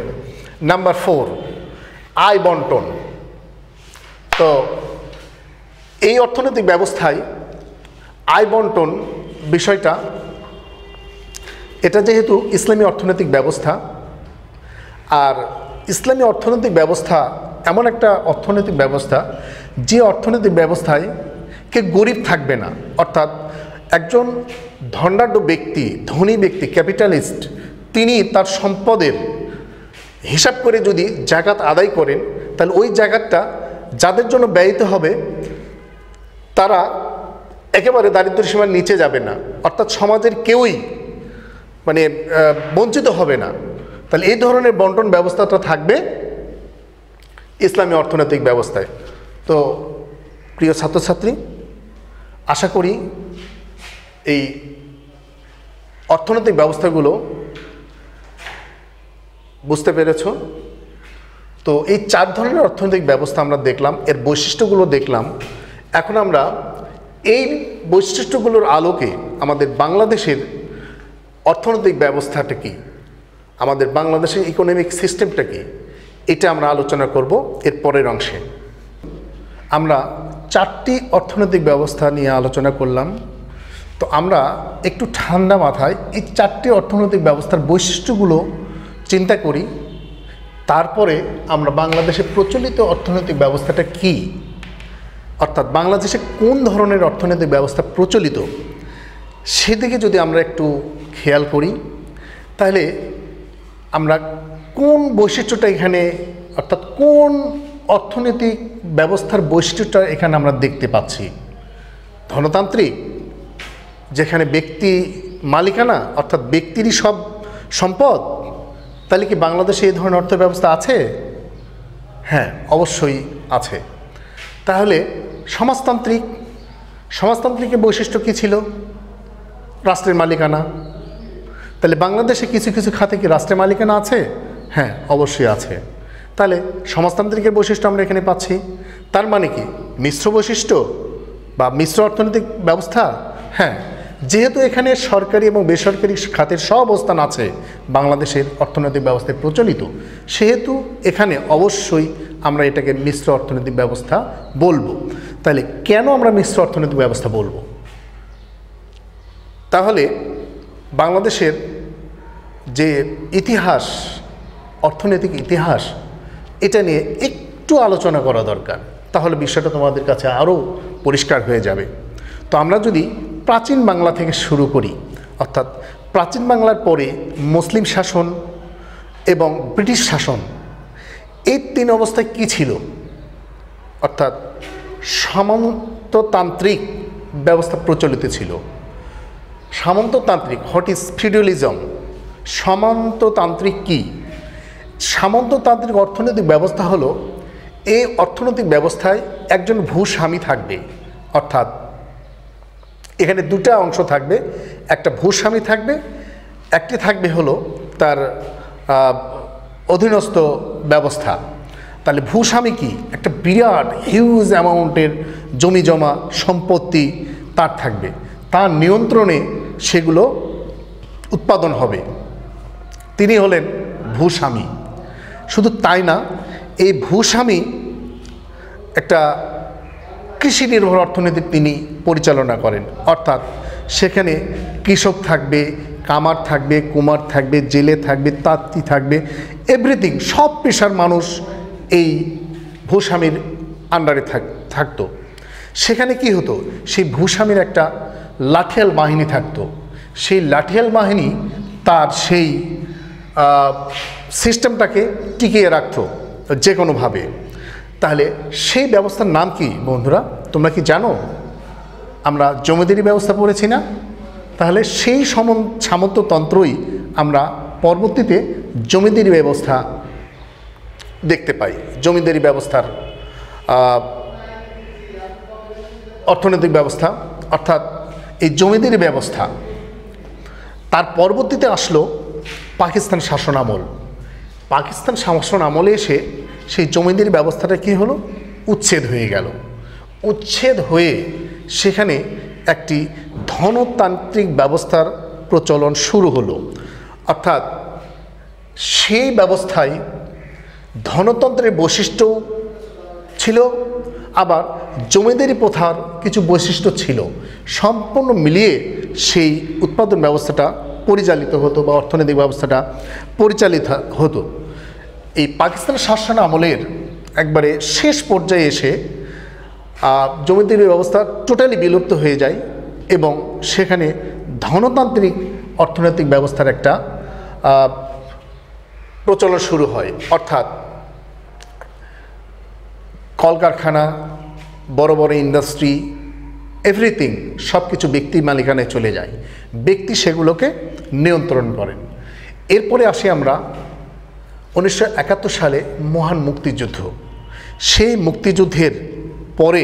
নাম্বার 4, আয় বন্টন। তো এই অর্থনৈতিক ব্যবস্থায় আয় বন্টন বিষয়টা, এটা যেহেতু ইসলামী অর্থনৈতিক ব্যবস্থা, আর ইসলামী অর্থনৈতিক ব্যবস্থা এমন একটা অর্থনৈতিক ব্যবস্থা যে অর্থনৈতিক ব্যবস্থায় কে গরিব থাকবে না। অর্থাৎ একজন ধনাঢ্য ব্যক্তি, ধনী ব্যক্তি, ক্যাপিটালিস্ট, তিনি তার সম্পদের হিসাব করে যদি জাকাত আদায় করেন, তাহলে ওই জাকাতটা যাদের জন্য ব্যয়িত হবে তারা একেবারে দারিদ্র্য সীমার নিচে যাবে না, অর্থাৎ সমাজের কেউই মানে বঞ্চিত হবে না। তাহলে এই ধরনের বন্টন ব্যবস্থাটা থাকবে ইসলামী অর্থনৈতিক ব্যবস্থায়। তো প্রিয় ছাত্রছাত্রী, আশা করি এই অর্থনৈতিক ব্যবস্থাগুলো বুঝতে পেরেছ? তো এই 4 ধরনের অর্থনৈতিক ব্যবস্থা আমরা দেখলাম, এর বৈশিষ্ট্যগুলো দেখলাম। এখন আমরা এই বৈশিষ্ট্যগুলোর আলোকে আমাদের বাংলাদেশের অর্থনৈতিক ব্যবস্থাটা কি, আমাদের বাংলাদেশের ইকোনমিক সিস্টেমটা কি, এটা আমরা আলোচনা করব এর পরের অংশে। আমরা 4টি অর্থনৈতিক ব্যবস্থা নিয়ে আলোচনা করলাম। তো আমরা একটু ঠান্ডা মাথায় এই 4টি অর্থনৈতিক ব্যবস্থার বৈশিষ্ট্যগুলো চিন্তা করি, তারপরে আমরা বাংলাদেশে প্রচলিত অর্থনৈতিক ব্যবস্থাটা কি, অর্থাৎ বাংলাদেশে কোন ধরনের অর্থনৈতিক ব্যবস্থা প্রচলিত, সেদিকে যদি আমরা একটু খেয়াল করি, তাহলে আমরা কোন বৈশিষ্ট্যটা এখানে, অর্থাৎ কোন অর্থনৈতিক ব্যবস্থার বৈশিষ্ট্যটা এখানে আমরা দেখতে পাচ্ছি। ধনতান্ত্রিক, যেখানে ব্যক্তি মালিকানা, অর্থাৎ ব্যক্তিরই সব সম্পদ, তাহলে কি বাংলাদেশে এই ধরনের অর্থ ব্যবস্থা আছে? হ্যাঁ, অবশ্যই আছে। তাহলে সমাজতান্ত্রিক, সমাজতান্ত্রিকের বৈশিষ্ট্য কী ছিল? রাষ্ট্রের মালিকানা। তাহলে বাংলাদেশে কিছু কিছু খাতে কি রাষ্ট্রের মালিকানা আছে? হ্যাঁ, অবশ্যই আছে। তাহলে সমাজতান্ত্রিকের বৈশিষ্ট্য আমরা এখানে পাচ্ছি। তার মানে কি মিশ্র বৈশিষ্ট্য বা মিশ্র অর্থনৈতিক ব্যবস্থা? হ্যাঁ, যেহেতু এখানে সরকারি এবং বেসরকারি খাতের সব অবস্থান আছে বাংলাদেশের অর্থনৈতিক ব্যবস্থায় প্রচলিত, সেহেতু এখানে অবশ্যই আমরা এটাকে মিশ্র অর্থনৈতিক ব্যবস্থা বলবো। তাহলে কেন আমরা মিশ্র অর্থনৈতিক ব্যবস্থা বলবো? তাহলে বাংলাদেশের যে ইতিহাস, অর্থনৈতিক ইতিহাস, এটা নিয়ে একটু আলোচনা করা দরকার, তাহলে বিষয়টা তোমাদের কাছে আরও পরিষ্কার হয়ে যাবে। তো আমরা যদি প্রাচীন বাংলা থেকে শুরু করি, অর্থাৎ প্রাচীন বাংলার পরে মুসলিম শাসন এবং ব্রিটিশ শাসন, এই 3 অবস্থায় কী ছিল? অর্থাৎ সামন্ততান্ত্রিক ব্যবস্থা প্রচলিত ছিল। সামন্ততান্ত্রিক, হোয়াট ইজ ফিউডালিজম? সামন্ততান্ত্রিক কি? সামন্ততান্ত্রিক অর্থনৈতিক ব্যবস্থা হলো, এই অর্থনৈতিক ব্যবস্থায় একজন ভূস্বামী থাকবে, অর্থাৎ এখানে 2টা অংশ থাকবে, একটা ভূস্বামী থাকবে, একটি থাকবে হলো তার অধীনস্থ ব্যবস্থা। তাহলে ভূস্বামী কি? একটা বিরাট হিউজ অ্যামাউন্টের জমি জমা সম্পত্তি তার থাকবে, তার নিয়ন্ত্রণে সেগুলো উৎপাদন হবে, তিনি হলেন ভূস্বামী। শুধু তাই না, এই ভূস্বামী একটা কৃষি নির্ভর অর্থনীতি তিনি পরিচালনা করেন, অর্থাৎ সেখানে কৃষক থাকবে, কামার থাকবে, কুমার থাকবে, জেলে থাকবে, তাঁতি থাকবে, এভরিথিং, সব পেশার মানুষ এই ভূস্বামীর আন্ডারে থাকতো। সেখানে কি হতো? সেই ভূস্বামীর একটা লাঠিয়াল বাহিনী থাকতো, সেই লাঠিয়াল বাহিনী তার সেই সিস্টেমটাকে টিকিয়ে রাখতো যে কোনোভাবে। তাহলে সেই ব্যবস্থার নাম কি বন্ধুরা? তোমরা কি জানো? আমরা জমিদারি ব্যবস্থা পড়েছি না? তাহলে সেই সামন্ততন্ত্রই আমরা পরবর্তীতে জমিদারি ব্যবস্থা দেখতে পাই। জমিদারি ব্যবস্থার অর্থনৈতিক ব্যবস্থা, অর্থাৎ এই জমিদারি ব্যবস্থা, তার পরবর্তীতে আসলো পাকিস্তান শাসন আমল। পাকিস্তান শাসন আমলে এসে সেই জমিদারি ব্যবস্থাটা কী হলো? উচ্ছেদ হয়ে গেল। উচ্ছেদ হয়ে সেখানে একটি ধনতান্ত্রিক ব্যবস্থার প্রচলন শুরু হলো, অর্থাৎ সেই ব্যবস্থায় ধনতন্ত্রের বৈশিষ্ট্যও ছিল, আবার জমিদারি প্রথার কিছু বৈশিষ্ট্য ছিল, সম্পূর্ণ মিলিয়ে সেই উৎপাদন ব্যবস্থাটা পরিচালিত হতো বা অর্থনৈতিক ব্যবস্থাটা পরিচালিত হতো। এই পাকিস্তান শাসন আমলের একবারে শেষ পর্যায়ে এসে জমিদারি ব্যবস্থা টোটালি বিলুপ্ত হয়ে যায় এবং সেখানে ধনতান্ত্রিক অর্থনৈতিক ব্যবস্থার একটা প্রচলন শুরু হয়, অর্থাৎ কলকারখানা, বড় বড় ইন্ডাস্ট্রি, এভরিথিং সব কিছু ব্যক্তির মালিকানায় চলে যায়, ব্যক্তি সেগুলোকে নিয়ন্ত্রণ করেন। এরপরে আসি আমরা 1971 সালে মহান মুক্তিযুদ্ধ। সেই মুক্তিযুদ্ধের পরে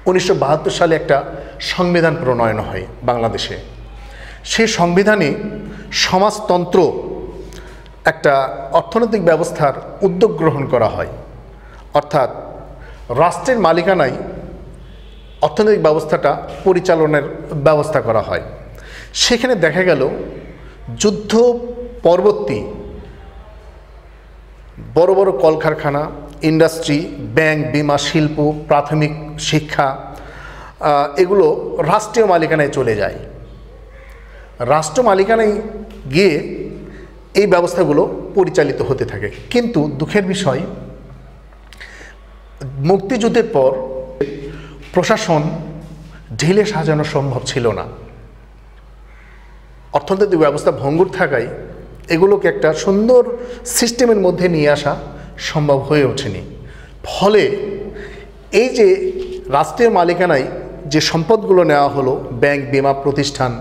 1972 সালে একটা সংবিধান প্রণয়ন হয় বাংলাদেশে। সেই সংবিধানে সমাজতন্ত্র একটা অর্থনৈতিক ব্যবস্থার উদ্যোগ গ্রহণ করা হয়, অর্থাৎ রাষ্ট্রের মালিকানায় অর্থনৈতিক ব্যবস্থাটা পরিচালনার ব্যবস্থা করা হয়। সেখানে দেখা গেল যুদ্ধ পরবর্তী বড় বড় কলকারখানা, ইন্ডাস্ট্রি, ব্যাংক, বীমা, শিল্প, প্রাথমিক শিক্ষা এগুলো রাষ্ট্রীয় মালিকানায় চলে যায়। রাষ্ট্র মালিকানায় গিয়ে এই ব্যবস্থাগুলো পরিচালিত হতে থাকে। কিন্তু দুঃখের বিষয়, মুক্তিযুদ্ধের পর প্রশাসন ঢেলে সাজানো সম্ভব ছিল না। অর্থনৈতিক ব্যবস্থা ভঙ্গুর থাকায় এগুলোকে একটা সুন্দর সিস্টেমের মধ্যে নিয়ে আসা সম্ভব হয়ে ওঠেনি। ফলে এই যে রাষ্ট্রীয় মালিকানায় যে সম্পদগুলো নেওয়া হলো, ব্যাংক, বীমা প্রতিষ্ঠান,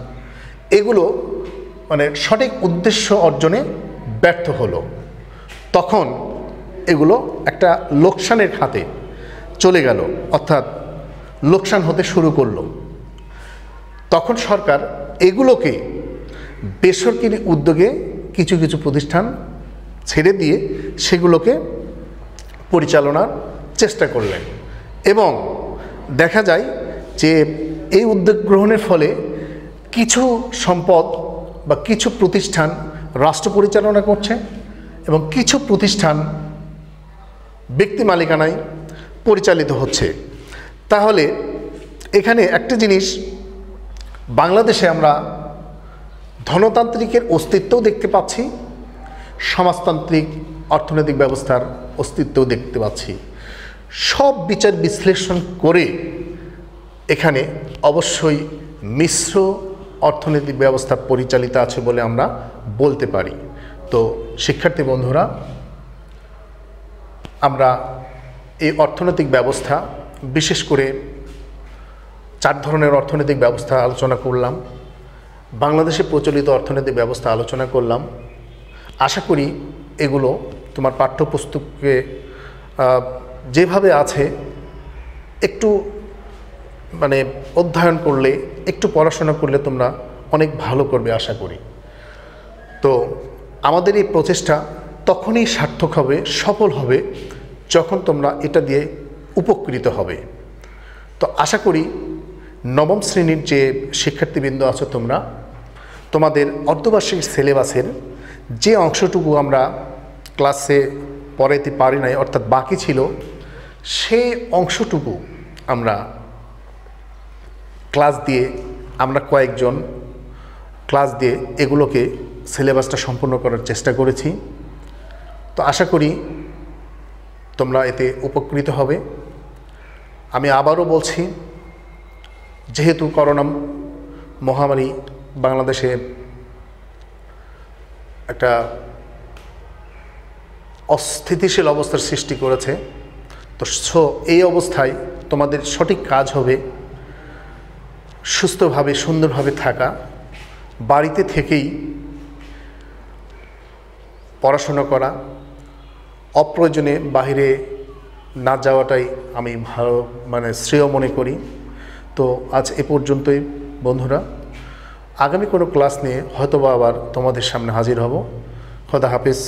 এগুলো মানে সঠিক উদ্দেশ্য অর্জনে ব্যর্থ হলো। তখন এগুলো একটা লোকসানের খাতে চলে গেল, অর্থাৎ লোকসান হতে শুরু করলো। তখন সরকার এগুলোকে বেসরকারি উদ্যোগে কিছু কিছু প্রতিষ্ঠান ছেড়ে দিয়ে সেগুলোকে পরিচালনার চেষ্টা করলেন, এবং দেখা যায় যে এই উদ্যোগ গ্রহণের ফলে কিছু সম্পদ বা কিছু প্রতিষ্ঠান রাষ্ট্র পরিচালনা করছে এবং কিছু প্রতিষ্ঠান ব্যক্তি মালিকানায় পরিচালিত হচ্ছে। তাহলে এখানে একটা জিনিস, বাংলাদেশে আমরা ধনতান্ত্রিকের অস্তিত্বও দেখতে পাচ্ছি, সমাজতান্ত্রিক অর্থনৈতিক ব্যবস্থার অস্তিত্বও দেখতে পাচ্ছি। সব বিচার বিশ্লেষণ করে এখানে অবশ্যই মিশ্র অর্থনৈতিক ব্যবস্থা পরিচালিত আছে বলে আমরা বলতে পারি। তো শিক্ষার্থী বন্ধুরা, আমরা এই অর্থনৈতিক ব্যবস্থা, বিশেষ করে 4 ধরনের অর্থনৈতিক ব্যবস্থা আলোচনা করলাম, বাংলাদেশে প্রচলিত অর্থনৈতিক ব্যবস্থা আলোচনা করলাম। আশা করি এগুলো তোমার পাঠ্যপুস্তকে যেভাবে আছে একটু মানে অধ্যয়ন করলে, একটু পড়াশোনা করলে তোমরা অনেক ভালো করবে আশা করি। তো আমাদের এই প্রচেষ্টা তখনই সার্থক হবে, সফল হবে, যখন তোমরা এটা দিয়ে উপকৃত হবে। তো আশা করি নবম শ্রেণীর যে শিক্ষার্থীবৃন্দ আছো, তোমরা তোমাদের অর্ধবার্ষিক সিলেবাসের যে অংশটুকু আমরা ক্লাসে পড়াইতে পারি নাই, অর্থাৎ বাকি ছিল, সেই অংশটুকু আমরা কয়েকজন ক্লাস দিয়ে এগুলোকে সিলেবাসটা সম্পূর্ণ করার চেষ্টা করেছি। তো আশা করি তোমরা এতে উপকৃত হবে। আমি আবারও বলছি, যেহেতু করোনা মহামারী বাংলাদেশে একটা অস্থিতিশীল অবস্থার সৃষ্টি করেছে, তো এই অবস্থায় তোমাদের সঠিক কাজ হবে সুস্থভাবে, সুন্দরভাবে থাকা, বাড়িতে থেকেই পড়াশোনা করা, অপ্রয়োজনে বাইরে না যাওয়াটাই আমি ভালো শ্রেয় মনে করি। তো আজ এ পর্যন্তই বন্ধুরা। আগামী কোনো ক্লাস নিয়ে হয়তোবা আবার তোমাদের সামনে হাজির হব। খোদা হাফেজ।